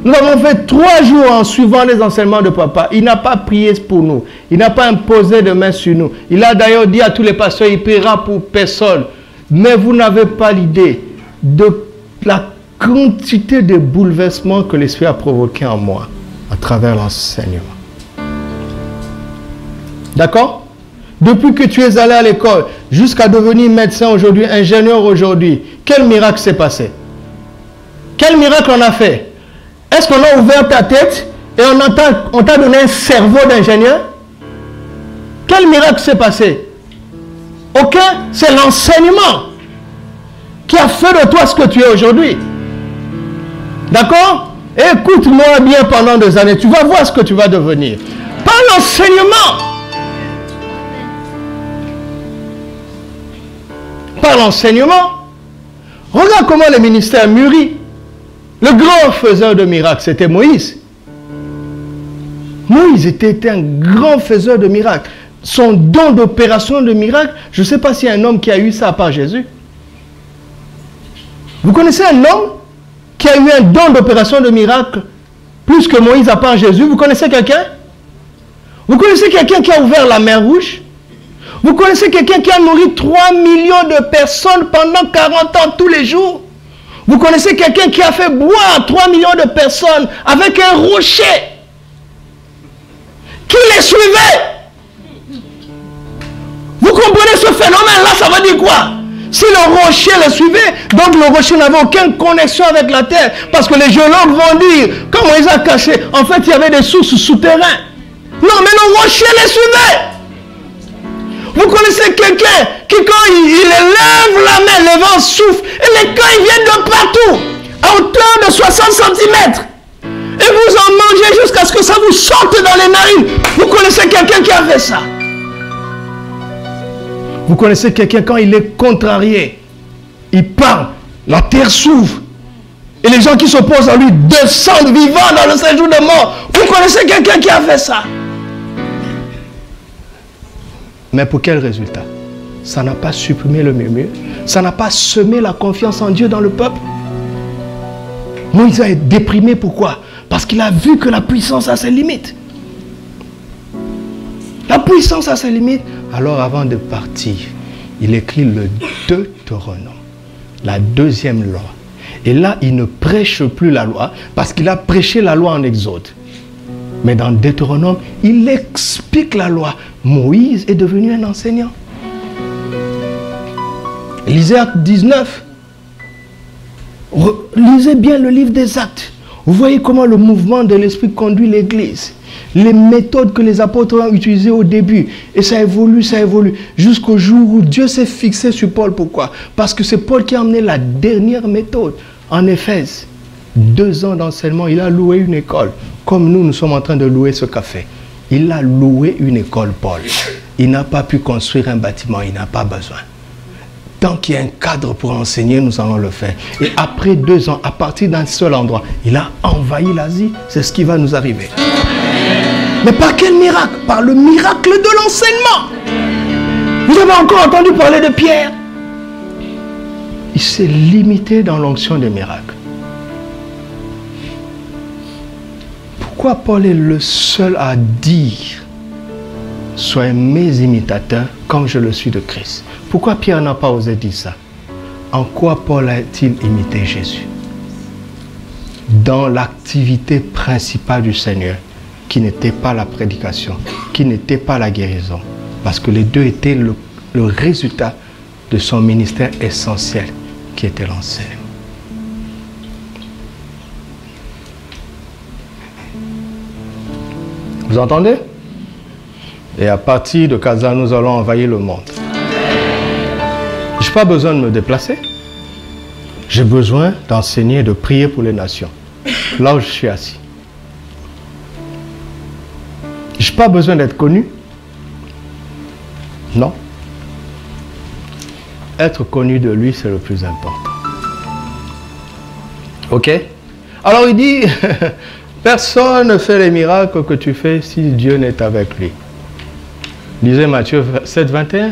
Speaker 3: Nous avons fait 3 jours en suivant les enseignements de papa. Il n'a pas prié pour nous. Il n'a pas imposé de main sur nous. Il a d'ailleurs dit à tous les pasteurs, il priera pour personne. Mais vous n'avez pas l'idée de la quantité de bouleversements que l'Esprit a provoqué en moi à travers l'enseignement. D'accord? Depuis que tu es allé à l'école, jusqu'à devenir médecin aujourd'hui, ingénieur aujourd'hui, quel miracle s'est passé? Quel miracle on a fait? Est-ce qu'on a ouvert ta tête et on t'a donné un cerveau d'ingénieur? Quel miracle s'est passé? Aucun, c'est l'enseignement qui a fait de toi ce que tu es aujourd'hui. D'accord? Écoute-moi bien pendant des années, tu vas voir ce que tu vas devenir. Par l'enseignement. Par l'enseignement. Regarde comment le ministère mûrit. Le grand faiseur de miracles, c'était Moïse. Moïse était un grand faiseur de miracles. Son don d'opération de miracles, je ne sais pas s'il y a un homme qui a eu ça à part Jésus. Vous connaissez un homme qui a eu un don d'opération de miracles plus que Moïse à part Jésus? Vous connaissez quelqu'un? Vous connaissez quelqu'un qui a ouvert la mer Rouge? Vous connaissez quelqu'un qui a nourri 3 millions de personnes pendant 40 ans tous les jours? Vous connaissez quelqu'un qui a fait boire 3 millions de personnes avec un rocher qui les suivait? Vous comprenez ce phénomène-là? Ça veut dire quoi? Si le rocher les suivait, donc le rocher n'avait aucune connexion avec la terre. Parce que les géologues vont dire, quand Moïse a caché, en fait il y avait des sources souterraines. Non, mais le rocher les suivait. Vous connaissez quelqu'un qui, quand il élève la main, le vent souffle, et les cailles viennent de partout, à hauteur de 60 cm. Et vous en mangez jusqu'à ce que ça vous sorte dans les narines. Vous connaissez quelqu'un qui a fait ça? Vous connaissez quelqu'un, quand il est contrarié, il parle, la terre s'ouvre. Et les gens qui s'opposent à lui descendent vivants dans le séjour de mort. Vous connaissez quelqu'un qui a fait ça? Mais pour quel résultat? Ça n'a pas supprimé le murmure. Ça n'a pas semé la confiance en Dieu dans le peuple. Moïse a été déprimé. Pourquoi? Parce qu'il a vu que la puissance a ses limites. La puissance a ses limites. Alors avant de partir, il écrit le Deutéronome, la deuxième loi. Et là, il ne prêche plus la loi parce qu'il a prêché la loi en Exode. Mais dans Deutéronome, il explique la loi. Moïse est devenu un enseignant. Lisez Actes 19. Lisez bien le livre des Actes. Vous voyez comment le mouvement de l'Esprit conduit l'Église. Les méthodes que les apôtres ont utilisées au début. Et ça évolue, jusqu'au jour où Dieu s'est fixé sur Paul. Pourquoi? Parce que c'est Paul qui a amené la dernière méthode. En Éphèse, 2 ans d'enseignement, il a loué une école. Comme nous sommes en train de louer ce café. Il a loué une école, Paul. Il n'a pas pu construire un bâtiment, il n'a pas besoin. Tant qu'il y a un cadre pour enseigner, nous allons le faire. Et après 2 ans, à partir d'un seul endroit, il a envahi l'Asie. C'est ce qui va nous arriver. Mais par quel miracle? Par le miracle de l'enseignement. Vous avez encore entendu parler de Pierre? Il s'est limité dans l'onction des miracles. Pourquoi Paul est le seul à dire « Soyez mes imitateurs comme je le suis de Christ ». Pourquoi Pierre n'a pas osé dire ça? En quoi Paul a-t-il imité Jésus? Dans l'activité principale du Seigneur, qui n'était pas la prédication, qui n'était pas la guérison. Parce que les deux étaient le résultat de son ministère essentiel, qui était l'enseignement. Vous entendez? Et à partir de Casa, nous allons envahir le monde. Je n'ai pas besoin de me déplacer. J'ai besoin d'enseigner, de prier pour les nations. Là où je suis assis. Je n'ai pas besoin d'être connu. Non. Être connu de lui, c'est le plus important. Ok? Alors il dit... Personne ne fait les miracles que tu fais si Dieu n'est avec lui. Lisez Matthieu 7, 21.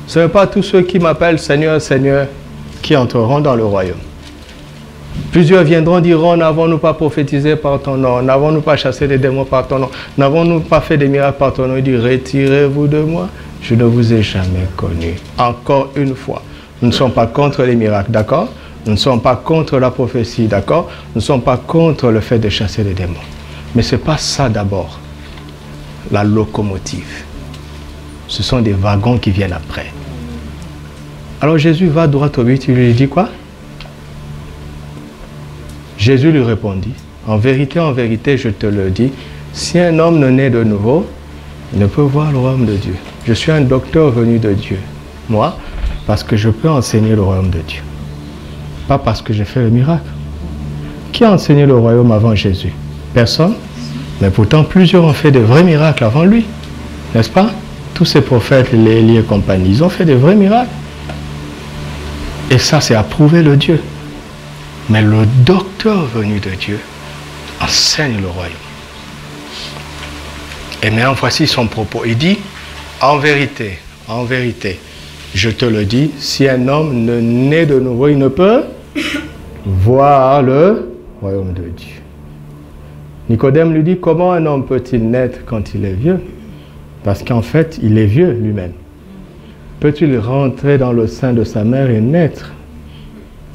Speaker 3: Ce n'est pas tous ceux qui m'appellent Seigneur, Seigneur qui entreront dans le royaume. Plusieurs viendront, diront, n'avons-nous pas prophétisé par ton nom? N'avons-nous pas chassé des démons par ton nom? N'avons-nous pas fait des miracles par ton nom? Il dit, retirez-vous de moi, je ne vous ai jamais connu. Encore une fois, nous ne sommes pas contre les miracles, d'accord? Nous ne sommes pas contre la prophétie, d'accord? Nous ne sommes pas contre le fait de chasser les démons. Mais ce n'est pas ça d'abord, la locomotive. Ce sont des wagons qui viennent après. Alors Jésus va droit au but, il lui dit quoi? Jésus lui répondit, en vérité, je te le dis, si un homme ne naît de nouveau, il ne peut voir le royaume de Dieu. Je suis un docteur venu de Dieu. Moi, parce que je peux enseigner le royaume de Dieu. Pas parce que j'ai fait le miracle. Qui a enseigné le royaume avant Jésus? Personne. Mais pourtant, plusieurs ont fait de vrais miracles avant lui. N'est-ce pas? Tous ces prophètes, les Élie et compagnie, ils ont fait de vrais miracles. Et ça, c'est approuvé le Dieu. Mais le docteur venu de Dieu enseigne le royaume. Et maintenant, voici son propos. Il dit, en vérité, je te le dis, si un homme ne naît de nouveau, il ne peut voir le royaume de Dieu. Nicodème lui dit, comment un homme peut-il naître quand il est vieux? Parce qu'en fait, il est vieux lui-même. Peut-il rentrer dans le sein de sa mère et naître?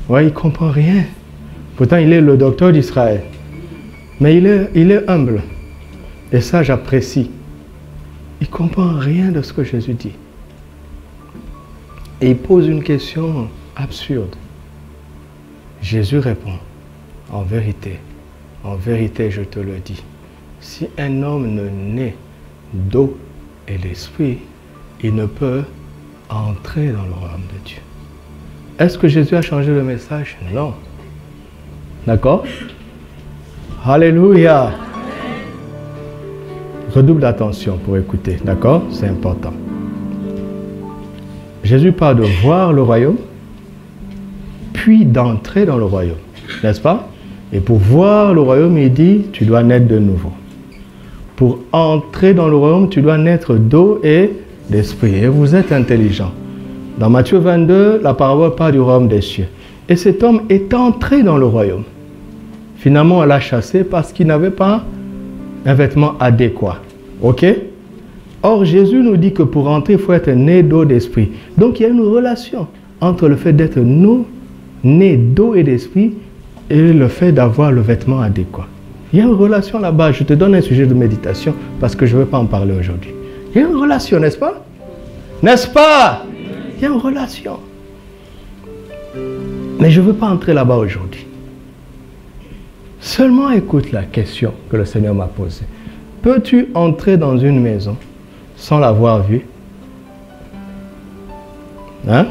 Speaker 3: Ouais, il ne comprend rien. Pourtant, il est le docteur d'Israël. Mais il est humble. Et ça, j'apprécie. Il ne comprend rien de ce que Jésus dit. Et il pose une question absurde. Jésus répond, en vérité, je te le dis, si un homme ne naît d'eau et d'esprit, il ne peut entrer dans le royaume de Dieu. Est-ce que Jésus a changé le message? Non. D'accord? Alléluia. Redouble d'attention pour écouter, d'accord? C'est important. Jésus parle de voir le royaume, puis d'entrer dans le royaume, n'est-ce pas? Et pour voir le royaume, il dit, tu dois naître de nouveau. Pour entrer dans le royaume, tu dois naître d'eau et d'esprit. Et vous êtes intelligent. Dans Matthieu 22, la parole parle du royaume des cieux. Et cet homme est entré dans le royaume. Finalement, on l'a chassé parce qu'il n'avait pas un vêtement adéquat. Ok? Or, Jésus nous dit que pour entrer, il faut être né d'eau d'esprit. Donc, il y a une relation entre le fait d'être né d'eau et d'esprit et le fait d'avoir le vêtement adéquat. Il y a une relation là-bas. Je te donne un sujet de méditation parce que je ne veux pas en parler aujourd'hui. Il y a une relation, n'est-ce pas? N'est-ce pas? Il y a une relation. Mais je ne veux pas entrer là-bas aujourd'hui. Seulement écoute la question que le Seigneur m'a posée. Peux-tu entrer dans une maison sans l'avoir vue? Hein?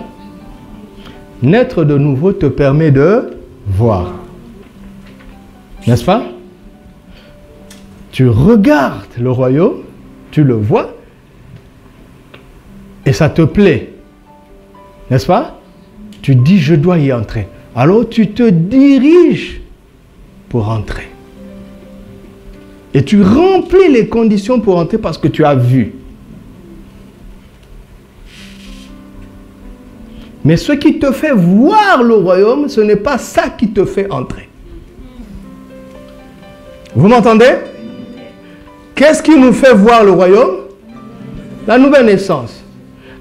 Speaker 3: Naître de nouveau te permet de voir. N'est-ce pas? Tu regardes le royaume, tu le vois, et ça te plaît. N'est-ce pas? Tu dis, je dois y entrer. Alors tu te diriges pour entrer. Et tu remplis les conditions pour entrer parce que tu as vu. Mais ce qui te fait voir le royaume, ce n'est pas ça qui te fait entrer. Vous m'entendez? Qu'est-ce qui nous fait voir le royaume? La nouvelle naissance.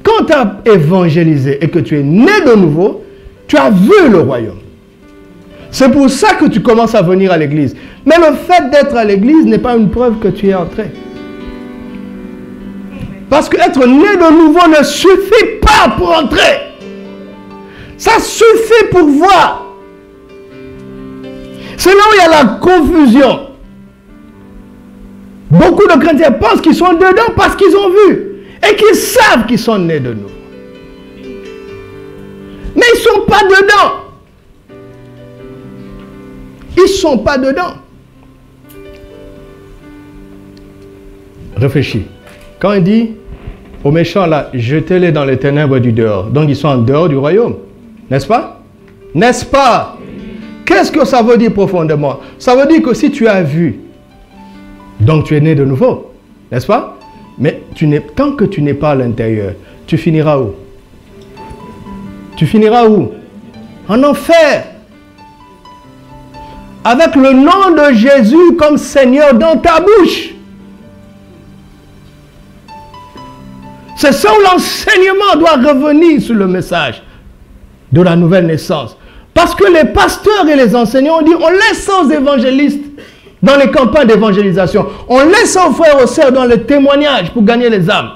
Speaker 3: Quand tu as évangélisé et que tu es né de nouveau, tu as vu le royaume. C'est pour ça que tu commences à venir à l'église. Mais le fait d'être à l'église n'est pas une preuve que tu es entré. Parce qu'être né de nouveau ne suffit pas pour entrer. Ça suffit pour voir. C'est là où il y a la confusion. Beaucoup de chrétiens pensent qu'ils sont dedans parce qu'ils ont vu. Et qu'ils savent qu'ils sont nés de nouveau. Mais ils ne sont pas dedans. Ils ne sont pas dedans. Réfléchis. Quand il dit aux méchants là, jetez-les dans les ténèbres du dehors. Donc ils sont en dehors du royaume. N'est-ce pas? N'est-ce pas? Qu'est-ce que ça veut dire profondément? Ça veut dire que si tu as vu, donc tu es né de nouveau. N'est-ce pas? Mais tant que tu n'es pas à l'intérieur, tu finiras où? Tu finiras où? En enfer. Avec le nom de Jésus comme Seigneur dans ta bouche. C'est ça où l'enseignement doit revenir sur le message de la nouvelle naissance. Parce que les pasteurs et les enseignants ont dit, on laisse ça aux évangélistes dans les campagnes d'évangélisation. On laisse ça aux frères et aux sœurs dans les témoignages pour gagner les âmes.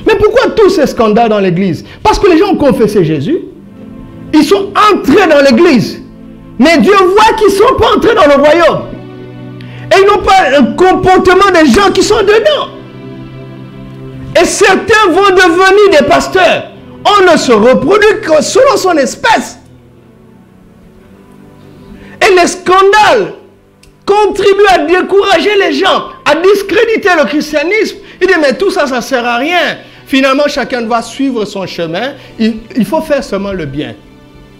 Speaker 3: Mais pourquoi tous ces scandales dans l'église? Parce que les gens ont confessé Jésus. Ils sont entrés dans l'église. Mais Dieu voit qu'ils ne sont pas entrés dans le royaume. Et ils n'ont pas un comportement des gens qui sont dedans. Et certains vont devenir des pasteurs. On ne se reproduit que selon son espèce. Et les scandales contribuent à décourager les gens, à discréditer le christianisme. Il dit, mais tout ça, ça ne sert à rien. Finalement, chacun doit suivre son chemin. Il faut faire seulement le bien.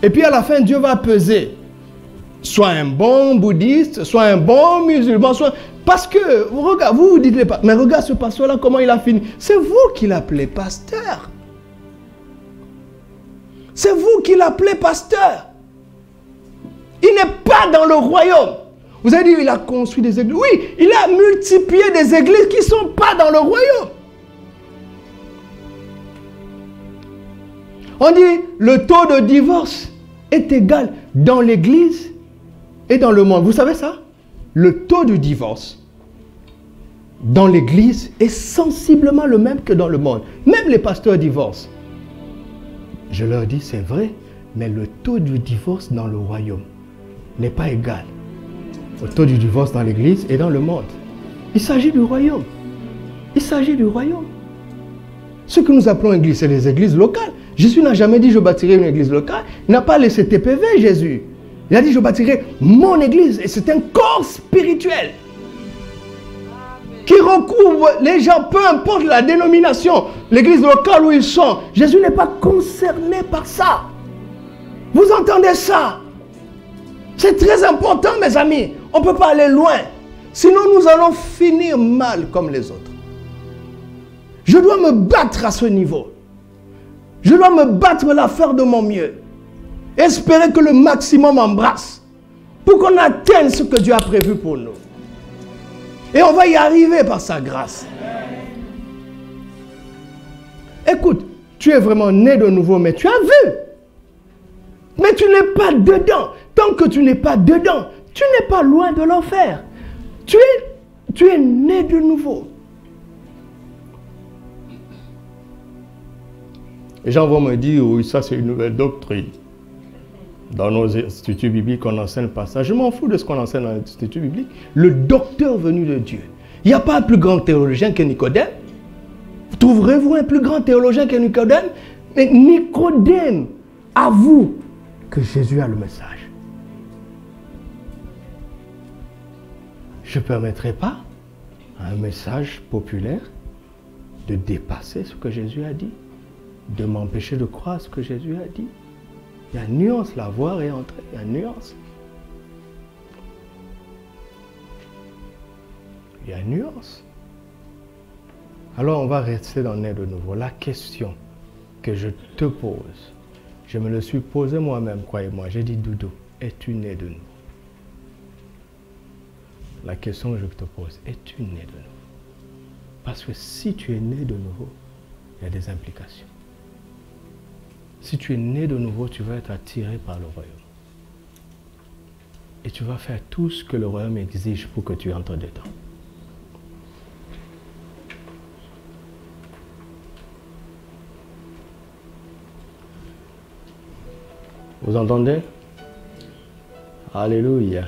Speaker 3: Et puis à la fin, Dieu va peser. Soit un bon bouddhiste, soit un bon musulman, soit... Parce que, regarde, vous dites, mais regarde ce pasteur-là, comment il a fini. C'est vous qui l'appelez pasteur. C'est vous qui l'appelez pasteur. Il n'est pas dans le royaume. Vous avez dit, il a construit des églises. Oui, il a multiplié des églises qui ne sont pas dans le royaume. On dit, le taux de divorce est égal dans l'église et dans le monde. Vous savez ça? Le taux de divorce dans l'église est sensiblement le même que dans le monde. Même les pasteurs divorcent. Je leur dis, c'est vrai, mais le taux de divorce dans le royaume n'est pas égal au taux du divorce dans l'église et dans le monde. Il s'agit du royaume. Il s'agit du royaume. Ce que nous appelons église, c'est les églises locales. Jésus n'a jamais dit, je bâtirai une église locale. Il n'a pas laissé TPV, Jésus. Il a dit, je bâtirai mon église. Et c'est un corps spirituel qui recouvre les gens, peu importe la dénomination, l'église locale où ils sont. Jésus n'est pas concerné par ça. Vous entendez ça? C'est très important, mes amis. On ne peut pas aller loin. Sinon, nous allons finir mal comme les autres. Je dois me battre à ce niveau. Je dois me battre là, faire de mon mieux. Espérer que le maximum embrasse pour qu'on atteigne ce que Dieu a prévu pour nous. Et on va y arriver par sa grâce. Écoute, tu es vraiment né de nouveau, mais tu as vu. Mais tu n'es pas dedans. Tant que tu n'es pas dedans, tu n'es pas loin de l'enfer. Tu es né de nouveau. Les gens vont me dire, oui, ça c'est une nouvelle doctrine. Dans nos instituts bibliques, on enseigne pas ça. Je m'en fous de ce qu'on enseigne dans l'institut biblique. Le docteur venu de Dieu. Il n'y a pas un plus grand théologien que Nicodème. Trouverez-vous un plus grand théologien que Nicodème? Mais Nicodème avoue que Jésus a le message. Je ne permettrai pas à un message populaire de dépasser ce que Jésus a dit, de m'empêcher de croire ce que Jésus a dit. Il y a une nuance, la voir et entrer, il y a une nuance. Il y a une nuance. Alors on va rester dans né de nouveau. La question que je te pose, je me le suis posé moi-même, croyez-moi. J'ai dit, Doudou, es-tu né de nouveau? La question que je te pose, es-tu né de nouveau? Parce que si tu es né de nouveau, il y a des implications. Si tu es né de nouveau, tu vas être attiré par le royaume. Et tu vas faire tout ce que le royaume exige pour que tu entres dedans. Vous entendez? Alléluia.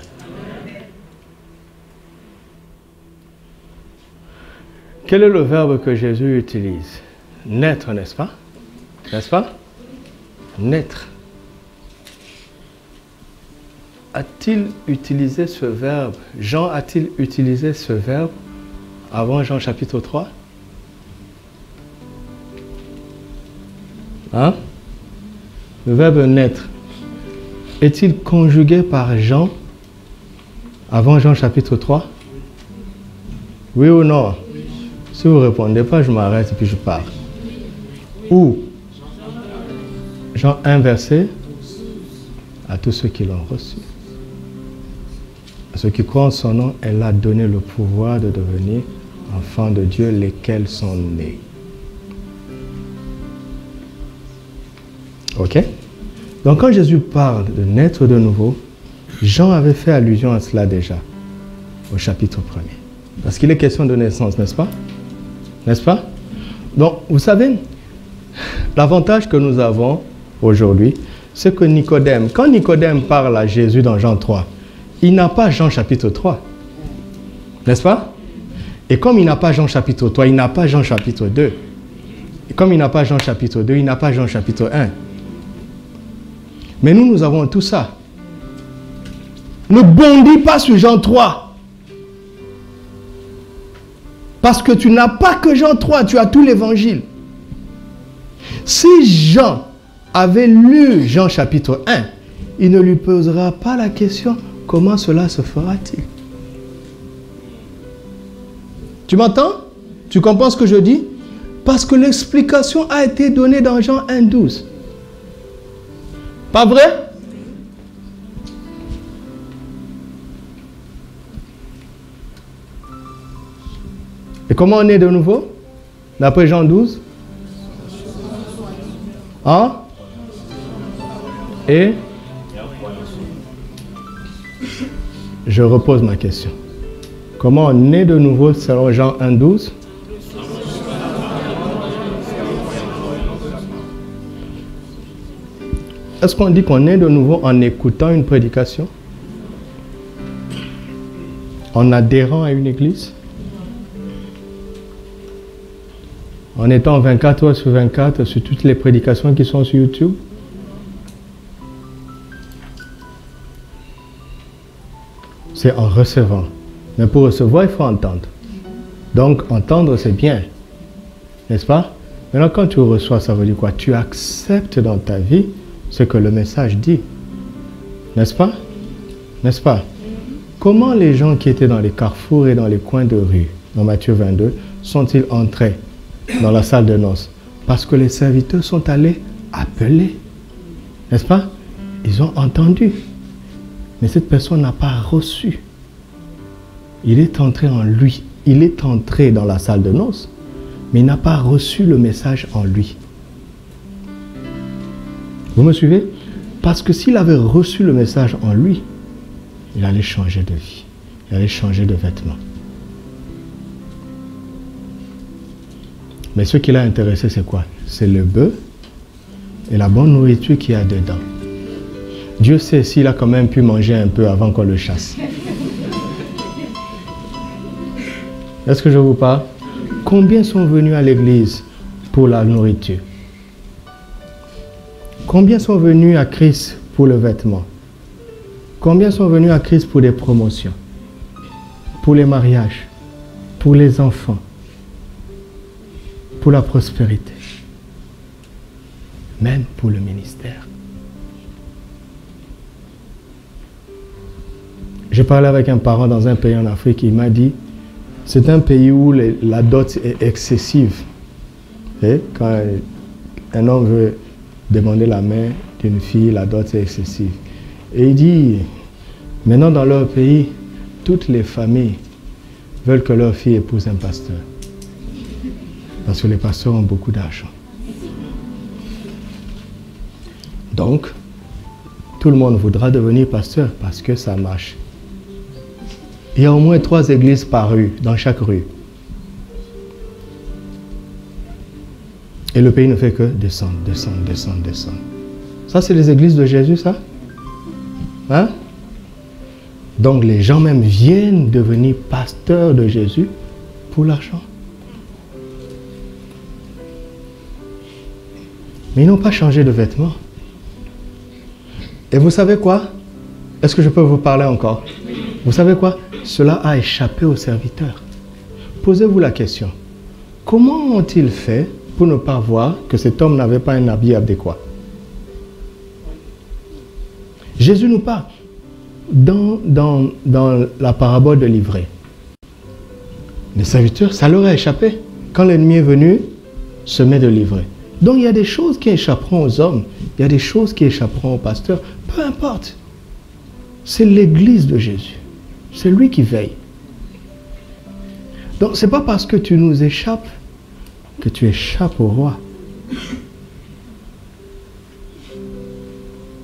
Speaker 3: Quel est le verbe que Jésus utilise? Naître, n'est-ce pas? N'est-ce pas? Naître. A-t-il utilisé ce verbe? Jean a-t-il utilisé ce verbe avant Jean chapitre 3? Hein? Le verbe naître. Est-il conjugué par Jean avant Jean chapitre 3? Oui ou non? Si vous ne répondez pas, je m'arrête et puis je pars. Où? Jean 1, verset, à tous ceux qui l'ont reçu. À ceux qui croient en son nom, elle a donné le pouvoir de devenir enfants de Dieu, lesquels sont nés. Ok? Donc quand Jésus parle de naître de nouveau, Jean avait fait allusion à cela déjà, au chapitre 1er. Parce qu'il est question de naissance, n'est-ce pas? N'est-ce pas? Donc, vous savez, l'avantage que nous avons aujourd'hui, c'est que Nicodème, quand Nicodème parle à Jésus dans Jean 3, il n'a pas Jean chapitre 3. N'est-ce pas? Et comme il n'a pas Jean chapitre 3, il n'a pas Jean chapitre 2. Et comme il n'a pas Jean chapitre 2, il n'a pas Jean chapitre 1. Mais nous avons tout ça. Ne bondis pas sur Jean 3. Parce que tu n'as pas que Jean 3, tu as tout l'évangile. Si Jean avait lu Jean chapitre 1, il ne lui posera pas la question, comment cela se fera-t-il? Tu m'entends? Tu comprends ce que je dis? Parce que l'explication a été donnée dans Jean 1,12. Pas vrai? Et comment on est de nouveau? D'après Jean 12? Hein? Et? Je repose ma question. Comment on est de nouveau selon Jean 1,12? Est-ce qu'on dit qu'on est de nouveau en écoutant une prédication? En adhérant à une église? En étant 24 heures sur 24 sur toutes les prédications qui sont sur YouTube? C'est en recevant. Mais pour recevoir, il faut entendre. Donc, entendre, c'est bien. N'est-ce pas? Maintenant, quand tu reçois, ça veut dire quoi? Tu acceptes dans ta vie ce que le message dit. N'est-ce pas? N'est-ce pas? Comment les gens qui étaient dans les carrefours et dans les coins de rue, dans Matthieu 22, sont-ils entrés dans la salle de noces? Parce que les serviteurs sont allés appeler. N'est-ce pas? Ils ont entendu. Mais cette personne n'a pas reçu. Il est entré en lui. Il est entré dans la salle de noces, mais il n'a pas reçu le message en lui. Vous me suivez? Parce que s'il avait reçu le message en lui, il allait changer de vie. Il allait changer de vêtements. Mais ce qui l'a intéressé, c'est quoi? C'est le bœuf et la bonne nourriture qu'il y a dedans. Dieu sait s'il a quand même pu manger un peu avant qu'on le chasse. Est-ce que je vous parle? Combien sont venus à l'église pour la nourriture? Combien sont venus à Christ pour le vêtement? Combien sont venus à Christ pour des promotions? Pour les mariages? Pour les enfants? Pour la prospérité? Même pour le ministère. J'ai parlé avec un parent dans un pays en Afrique, il m'a dit, c'est un pays où la dot est excessive. Et quand un homme veut demander la main d'une fille, la dot est excessive. Et il dit, maintenant dans leur pays, toutes les familles veulent que leur fille épouse un pasteur. Parce que les pasteurs ont beaucoup d'argent. Donc, tout le monde voudra devenir pasteur parce que ça marche. Il y a au moins 3 églises par rue, dans chaque rue. Et le pays ne fait que descendre, descendre, descendre, descendre. Ça, c'est les églises de Jésus, ça? Hein? Donc, les gens même viennent devenir pasteurs de Jésus pour l'argent. Mais ils n'ont pas changé de vêtements. Et vous savez quoi? Est-ce que je peux vous parler encore? Vous savez quoi? Cela a échappé aux serviteurs. Posez-vous la question. Comment ont-ils fait pour ne pas voir que cet homme n'avait pas un habit adéquat? Jésus nous parle dans la parabole de l'ivraie. Les serviteurs, ça leur a échappé. Quand l'ennemi est venu, semer de l'ivraie. Donc il y a des choses qui échapperont aux hommes, il y a des choses qui échapperont aux pasteurs, peu importe. C'est l'église de Jésus. C'est lui qui veille. Donc ce n'est pas parce que tu nous échappes que tu échappes au roi.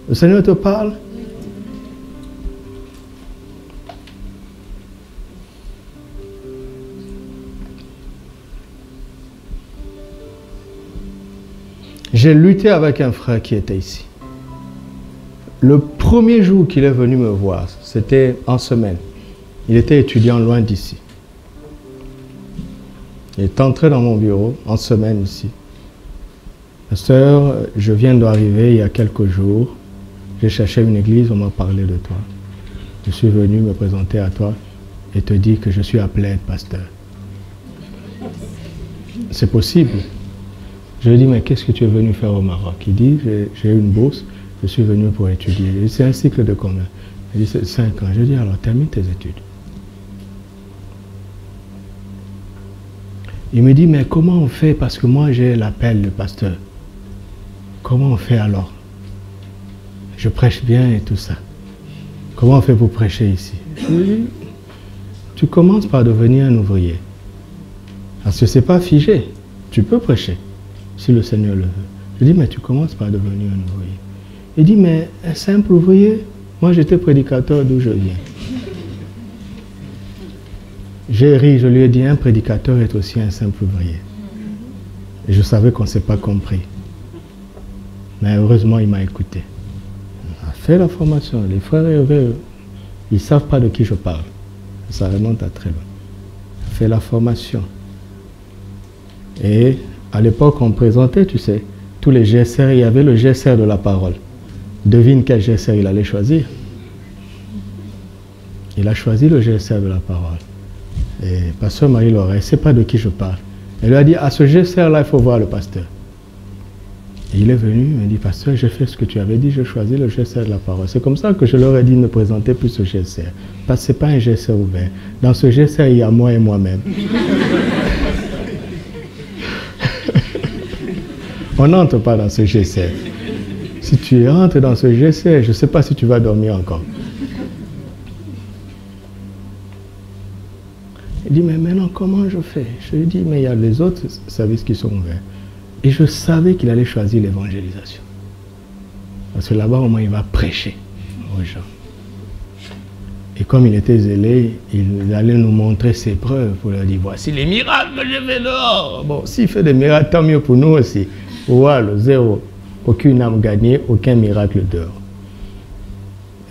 Speaker 3: Le Seigneur te parle. J'ai lutté avec un frère qui était ici. Le premier jour qu'il est venu me voir, c'était en semaine. Il était étudiant loin d'ici. Il est entré dans mon bureau en semaine ici. Pasteur, je viens d'arriver il y a quelques jours. J'ai cherché une église, on m'a parlé de toi. Je suis venu me présenter à toi et te dire que je suis appelé à être pasteur. C'est possible. Je lui ai dit, mais qu'est-ce que tu es venu faire au Maroc? Il dit, j'ai eu une bourse, je suis venu pour étudier. C'est un cycle de combien? Il dit, c'est 5 ans. Je lui ai dit, alors termine tes études. Il me dit, mais comment on fait? Parce que moi j'ai l'appel de pasteur. Comment on fait alors? Je prêche bien et tout ça. Comment on fait pour prêcher ici? Je lui ai dit, tu commences par devenir un ouvrier. Parce que ce n'est pas figé. Tu peux prêcher, si le Seigneur le veut. Je lui ai dit, mais tu commences par devenir un ouvrier. Il dit, mais un simple ouvrier? Moi j'étais prédicateur d'où je viens. J'ai ri, je lui ai dit, un prédicateur est aussi un simple ouvrier. Et je savais qu'on ne s'est pas compris. Mais heureusement, il m'a écouté. Il a fait la formation. Les frères ils ne savent pas de qui je parle. Ça remonte à très loin. Il a fait la formation. Et à l'époque, on présentait, tu sais, tous les GSR. Il y avait le GSR de la parole. Devine quel GSR il allait choisir. Il a choisi le GSR de la parole. Et pasteur Marie-Laure, elle ne sait pas de qui je parle. Elle lui a dit, à ce GSR-là, il faut voir le pasteur. Et il est venu, il m'a dit, pasteur, j'ai fait ce que tu avais dit, j'ai choisi le GSR de la parole. C'est comme ça que je leur ai dit de ne présenter plus ce GSR. Parce que ce n'est pas un GSR ouvert. Dans ce GSR, il y a moi et moi-même. On n'entre pas dans ce GSR. Si tu entres dans ce GSR, je ne sais pas si tu vas dormir encore. Il dit, mais maintenant, comment je fais? Je lui dis, mais il y a les autres services qui sont ouverts. Et je savais qu'il allait choisir l'évangélisation. Parce que là-bas, au moins, il va prêcher aux gens. Et comme il était zélé, il allait nous montrer ses preuves pour leur dire, voici les miracles que j'ai fait dehors. Bon, s'il fait des miracles, tant mieux pour nous aussi. Voilà, zéro. Aucune âme gagnée, aucun miracle dehors.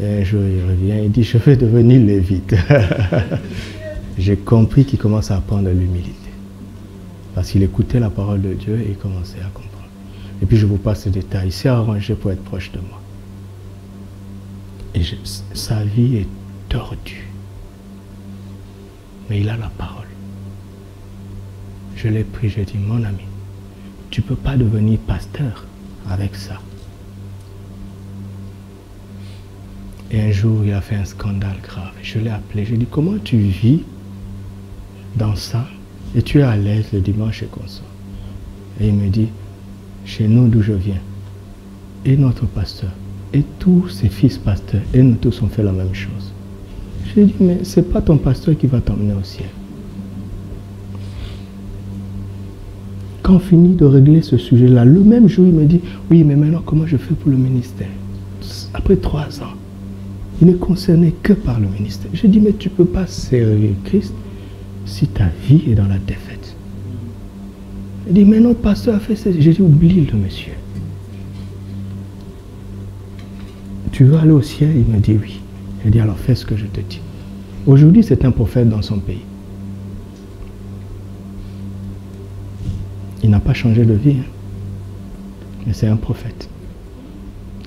Speaker 3: Et un jour, il revient, il dit, je vais devenir lévite. J'ai compris qu'il commence à apprendre l'humilité. Parce qu'il écoutait la parole de Dieu et il commençait à comprendre. Et puis je vous passe ce détail. Il s'est arrangé pour être proche de moi. Et sa vie est tordue. Mais il a la parole. Je l'ai pris, j'ai dit, mon ami, tu ne peux pas devenir pasteur avec ça. Et un jour, il a fait un scandale grave. Je l'ai appelé, j'ai dit, comment tu vis dans ça, et tu es à l'aise le dimanche et comme ça. Et il me dit, chez nous d'où je viens, et notre pasteur, et tous ses fils pasteurs, et nous tous on fait la même chose. J'ai dit, mais ce n'est pas ton pasteur qui va t'emmener au ciel. Quand on finit de régler ce sujet-là, le même jour, il me dit, oui, mais maintenant, comment je fais pour le ministère? Après 3 ans, il n'est concerné que par le ministère. J'ai dit, mais tu ne peux pas servir Christ si ta vie est dans la défaite. Il dit, mais notre pasteur a fait ça. J'ai dit, oublie le monsieur. Tu veux aller au ciel? Il me dit oui. J'ai dit, alors fais ce que je te dis. Aujourd'hui, c'est un prophète dans son pays. Il n'a pas changé de vie, hein. Mais c'est un prophète.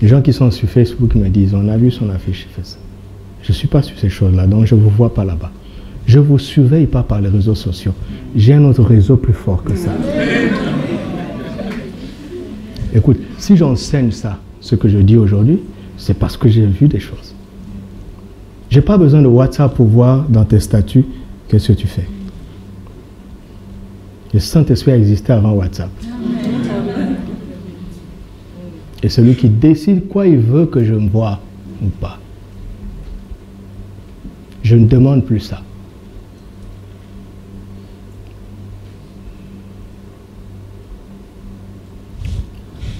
Speaker 3: Les gens qui sont sur Facebook me disent, on a vu son affiche, il fait ça. Je ne suis pas sur ces choses-là, donc je ne vous vois pas là-bas. Je ne vous surveille pas par les réseaux sociaux. J'ai un autre réseau plus fort que ça. Écoute, si j'enseigne ça, ce que je dis aujourd'hui, c'est parce que j'ai vu des choses. Je n'ai pas besoin de WhatsApp pour voir dans tes statuts qu'est-ce que tu fais. Le Saint-Esprit a existé avant WhatsApp. Et celui qui décide quoi il veut que je me voie ou pas. Je ne demande plus ça.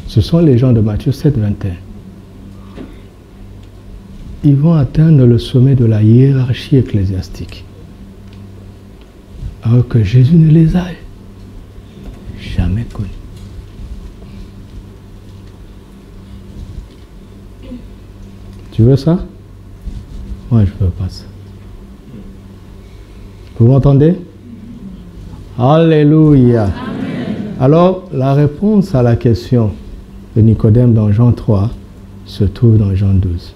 Speaker 3: Ce sont les gens de Matthieu 7, 21. ils vont atteindre le sommet de la hiérarchie ecclésiastique. Alors que Jésus ne les a jamais connus. Tu veux ça? Moi, je ne veux pas ça. Vous m'entendez? Alléluia. Amen. Alors, la réponse à la question de Nicodème dans Jean 3 se trouve dans Jean 12.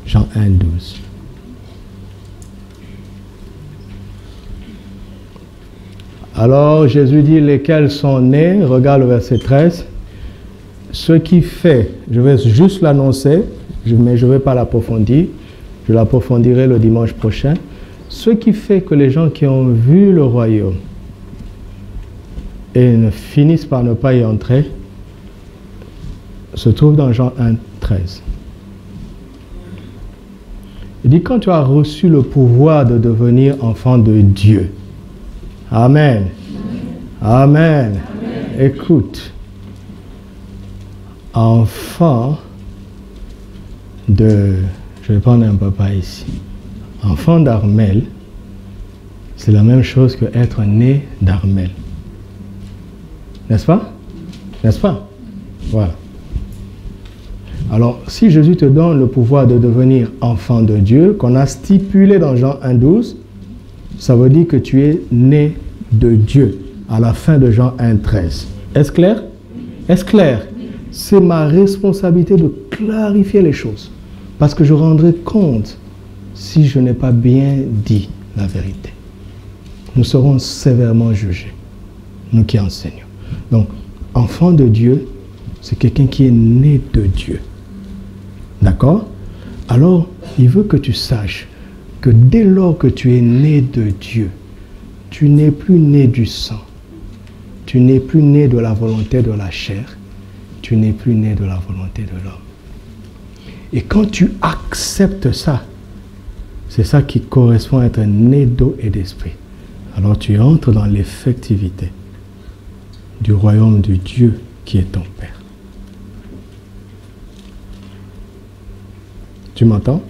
Speaker 3: Jean 1, 12. Alors Jésus dit, lesquels sont nés, regarde le verset 13, ce qui fait, je vais juste l'annoncer, mais je ne vais pas l'approfondir, je l'approfondirai le dimanche prochain, ce qui fait que les gens qui ont vu le royaume et ne finissent par ne pas y entrer, se trouve dans Jean 1, 13. Il dit, quand tu as reçu le pouvoir de devenir enfant de Dieu, Amen. Amen. Amen. Écoute, enfant de, je vais prendre un papa ici, enfant d'Armel, c'est la même chose que être né d'Armel. N'est-ce pas? N'est-ce pas? Voilà. Alors, si Jésus te donne le pouvoir de devenir enfant de Dieu, qu'on a stipulé dans Jean 1, 12, ça veut dire que tu es né de Dieu à la fin de Jean 1, 13. Est-ce clair? Est-ce clair? C'est ma responsabilité de clarifier les choses. Parce que je rendrai compte si je n'ai pas bien dit la vérité. Nous serons sévèrement jugés, nous qui enseignons. Donc, enfant de Dieu, c'est quelqu'un qui est né de Dieu. D'accord? Alors, il veut que tu saches que dès lors que tu es né de Dieu, tu n'es plus né du sang. Tu n'es plus né de la volonté de la chair. Tu n'es plus né de la volonté de l'homme. Et quand tu acceptes ça, c'est ça qui correspond à être né d'eau et d'esprit. Alors tu entres dans l'effectivité du royaume de Dieu qui est ton Père. Tu m'entends?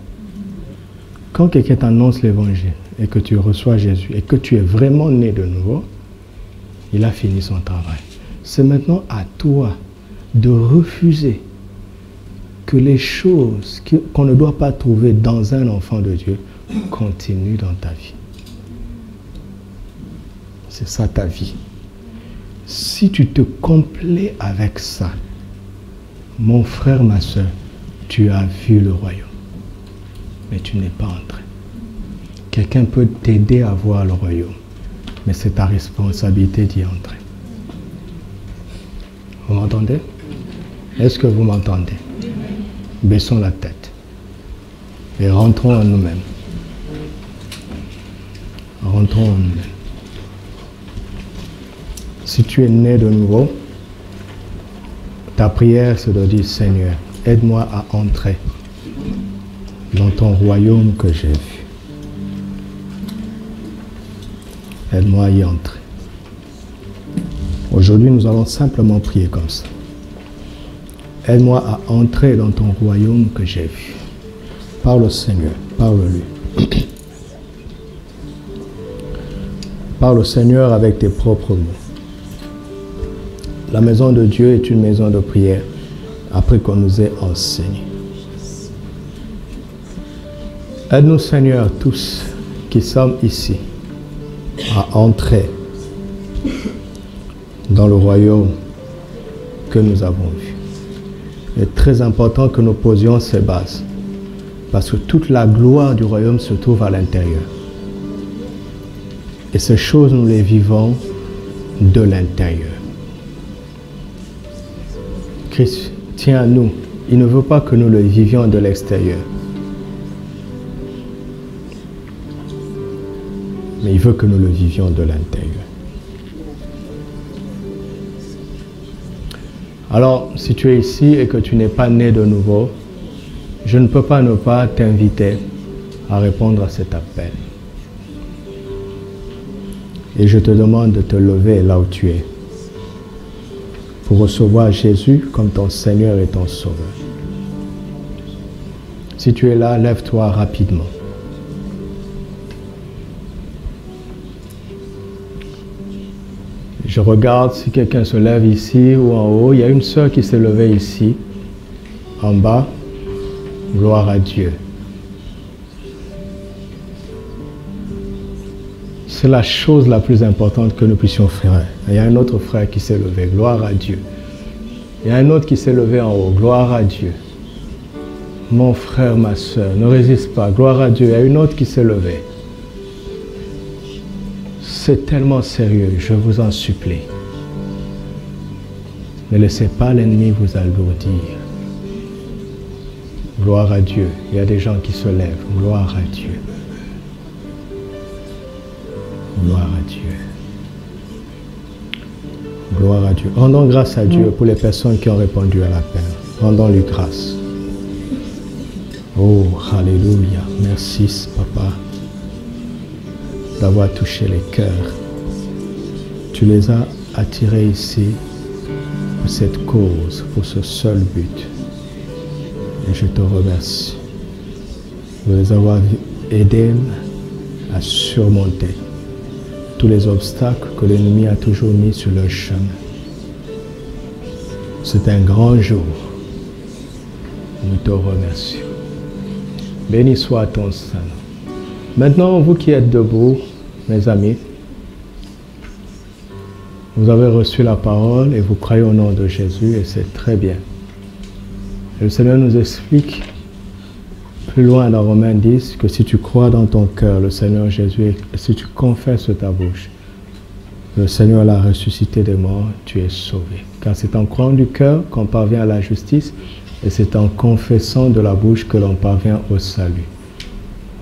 Speaker 3: Quand quelqu'un t'annonce l'évangile et que tu reçois Jésus et que tu es vraiment né de nouveau, il a fini son travail. C'est maintenant à toi de refuser que les choses qu'on ne doit pas trouver dans un enfant de Dieu continuent dans ta vie. C'est ça ta vie. Si tu te complais avec ça, mon frère, ma soeur, tu as vu le royaume, mais tu n'es pas entré. Quelqu'un peut t'aider à voir le royaume, mais c'est ta responsabilité d'y entrer. Vous m'entendez? Est-ce que vous m'entendez? Baissons la tête et rentrons en nous-mêmes. Rentrons en nous-mêmes. Si tu es né de nouveau, ta prière c'est de dire, Seigneur, aide-moi à entrer dans ton royaume que j'ai vu. Aide-moi à y entrer. Aujourd'hui, nous allons simplement prier comme ça. Aide-moi à entrer dans ton royaume que j'ai vu. Parle au Seigneur, parle-lui. Parle au Seigneur avec tes propres mots. La maison de Dieu est une maison de prière après qu'on nous ait enseigné. Aide-nous, Seigneur, tous qui sommes ici, à entrer dans le royaume que nous avons vu. Il est très important que nous posions ces bases, parce que toute la gloire du royaume se trouve à l'intérieur. Et ces choses, nous les vivons de l'intérieur. Christ tient à nous. Il ne veut pas que nous le vivions de l'extérieur. Mais il veut que nous le vivions de l'intérieur. Alors, si tu es ici et que tu n'es pas né de nouveau, je ne peux pas ne pas t'inviter à répondre à cet appel. Et je te demande de te lever là où tu es pour recevoir Jésus comme ton Seigneur et ton Sauveur. Si tu es là, lève-toi rapidement. Je regarde si quelqu'un se lève ici ou en haut. Il y a une sœur qui s'est levée ici, en bas. Gloire à Dieu. C'est la chose la plus importante que nous puissions faire. Il y a un autre frère qui s'est levé. Gloire à Dieu. Il y a un autre qui s'est levé en haut. Gloire à Dieu. Mon frère, ma soeur, ne résiste pas. Gloire à Dieu. Il y a une autre qui s'est levée. C'est tellement sérieux, je vous en supplie. Ne laissez pas l'ennemi vous alourdir. Gloire à Dieu. Il y a des gens qui se lèvent. Gloire à Dieu. Gloire à Dieu. Gloire à Dieu. Rendons grâce à Dieu pour les personnes qui ont répondu à l'appel. Rendons-lui grâce. Oh, alléluia. Merci, Papa, d'avoir touché les cœurs. Tu les as attirés ici pour cette cause, pour ce seul but. Et je te remercie de les avoir aidés à surmonter tous les obstacles que l'ennemi a toujours mis sur leur chemin. C'est un grand jour. Nous te remercions. Béni soit ton Saint. Maintenant, vous qui êtes debout, mes amis, vous avez reçu la parole et vous croyez au nom de Jésus et c'est très bien. Et le Seigneur nous explique plus loin dans Romains 10 que si tu crois dans ton cœur le Seigneur Jésus et si tu confesses de ta bouche le Seigneur l'a ressuscité des morts, tu es sauvé. Car c'est en croyant du cœur qu'on parvient à la justice et c'est en confessant de la bouche que l'on parvient au salut.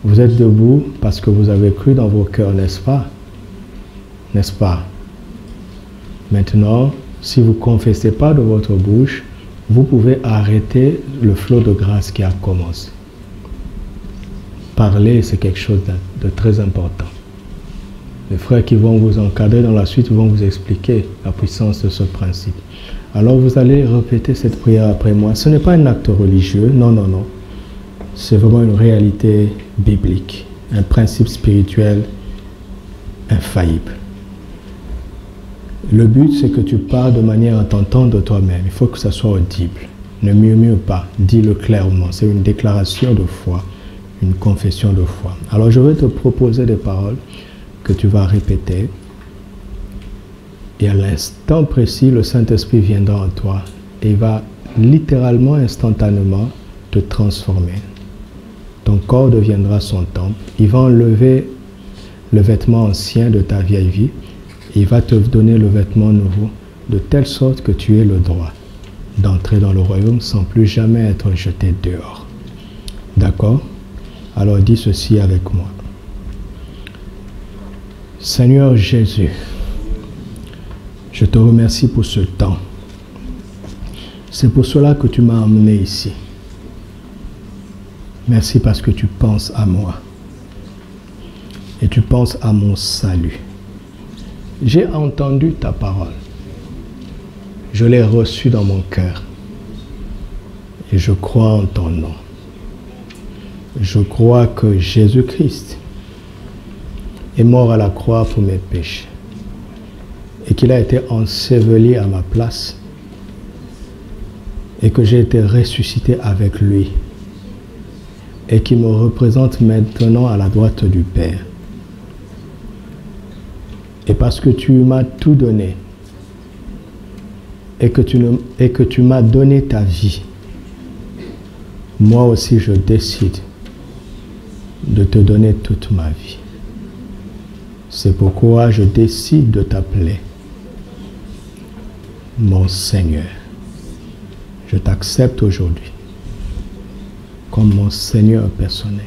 Speaker 3: Vous êtes debout parce que vous avez cru dans vos cœurs, n'est-ce pas? N'est-ce pas? Maintenant, si vous ne confessez pas de votre bouche, vous pouvez arrêter le flot de grâce qui a commencé. Parler, c'est quelque chose de très important. Les frères qui vont vous encadrer dans la suite vont vous expliquer la puissance de ce principe. Alors vous allez répéter cette prière après moi. Ce n'est pas un acte religieux, non, non, non. C'est vraiment une réalité biblique, un principe spirituel infaillible. Le but, c'est que tu parles de manière à t'entendre de toi-même. Il faut que ça soit audible. Ne murmure pas, dis-le clairement. C'est une déclaration de foi, une confession de foi. Alors je vais te proposer des paroles que tu vas répéter. Et à l'instant précis, le Saint-Esprit viendra en toi et va littéralement, instantanément, te transformer. Ton corps deviendra son temple. Il va enlever le vêtement ancien de ta vieille vie. Il va te donner le vêtement nouveau, de telle sorte que tu aies le droit d'entrer dans le royaume sans plus jamais être jeté dehors. D'accord? Alors dis ceci avec moi. Seigneur Jésus, je te remercie pour ce temps. C'est pour cela que tu m'as emmené ici. Merci parce que tu penses à moi. Et tu penses à mon salut. J'ai entendu ta parole. Je l'ai reçue dans mon cœur. Et je crois en ton nom. Je crois que Jésus-Christ est mort à la croix pour mes péchés. Et qu'il a été enseveli à ma place. Et que j'ai été ressuscité avec lui. Et qu'il me représente maintenant à la droite du Père. Et parce que tu m'as tout donné, et que tu m'as donné ta vie, moi aussi je décide de te donner toute ma vie. C'est pourquoi je décide de t'appeler mon Seigneur. Je t'accepte aujourd'hui comme mon Seigneur personnel,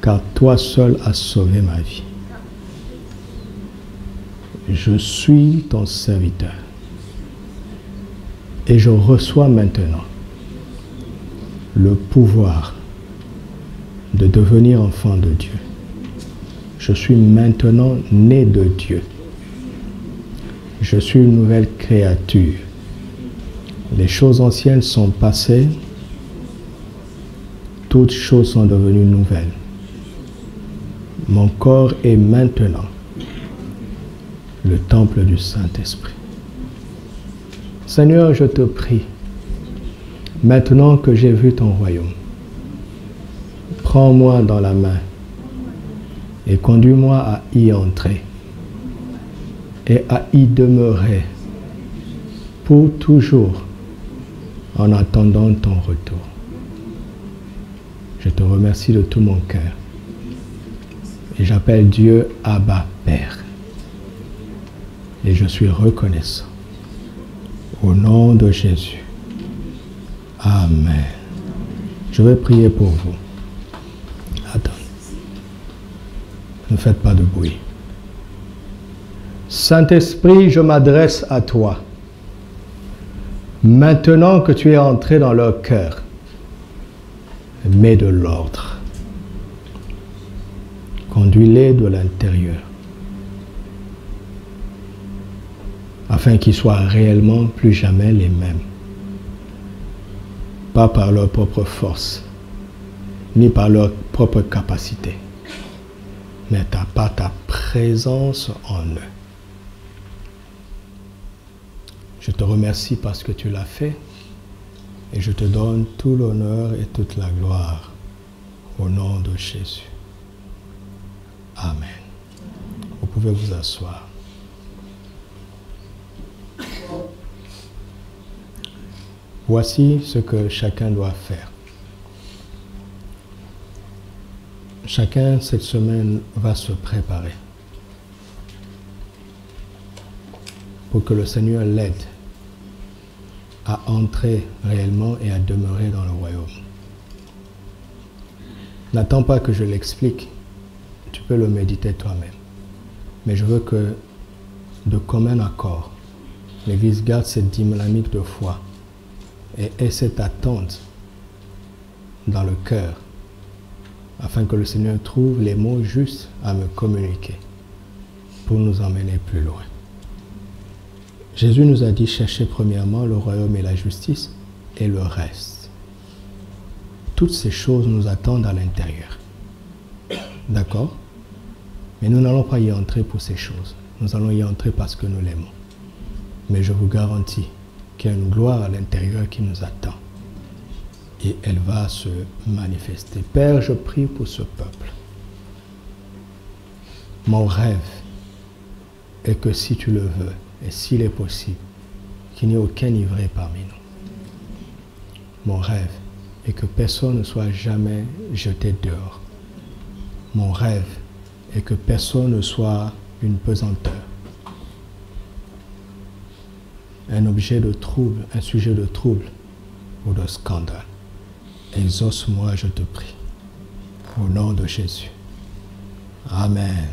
Speaker 3: car toi seul as sauvé ma vie. Je suis ton serviteur et je reçois maintenant le pouvoir de devenir enfant de Dieu. Je suis maintenant né de Dieu. Je suis une nouvelle créature. Les choses anciennes sont passées toutes choses sont devenues nouvelles. Mon corps est maintenant le temple du Saint-Esprit. Seigneur, je te prie, maintenant que j'ai vu ton royaume, prends-moi dans la main et conduis-moi à y entrer et à y demeurer pour toujours en attendant ton retour. Je te remercie de tout mon cœur et j'appelle Dieu Abba Père et je suis reconnaissant au nom de Jésus. Amen. Je vais prier pour vous. Attends. Ne faites pas de bruit. Saint-Esprit, je m'adresse à toi. Maintenant que tu es entré dans leur cœur, mets de l'ordre. Conduis-les de l'intérieur, afin qu'ils soient réellement plus jamais les mêmes. Pas par leur propre force, ni par leur propre capacité, mais par ta présence en eux. Je te remercie parce que tu l'as fait et je te donne tout l'honneur et toute la gloire au nom de Jésus. Amen. Vous pouvez vous asseoir. Voici ce que chacun doit faire. Chacun cette semaine va se préparer pour que le Seigneur l'aide à entrer réellement et à demeurer dans le royaume. N'attends pas que je l'explique, tu peux le méditer toi-même. Mais je veux que, de commun accord, l'Église garde cette dynamique de foi et ait cette attente dans le cœur, afin que le Seigneur trouve les mots justes à me communiquer pour nous emmener plus loin. Jésus nous a dit, cherchez premièrement le royaume et la justice et le reste. Toutes ces choses nous attendent à l'intérieur. D'accord? Mais nous n'allons pas y entrer pour ces choses. Nous allons y entrer parce que nous l'aimons. Mais je vous garantis qu'il y a une gloire à l'intérieur qui nous attend. Et elle va se manifester. Père, je prie pour ce peuple. Mon rêve est que si tu le veux, et s'il est possible, qu'il n'y ait aucun ivré parmi nous. Mon rêve est que personne ne soit jamais jeté dehors. Mon rêve est que personne ne soit une pesanteur, un objet de trouble, un sujet de trouble ou de scandale. Exauce-moi, je te prie, au nom de Jésus. Amen.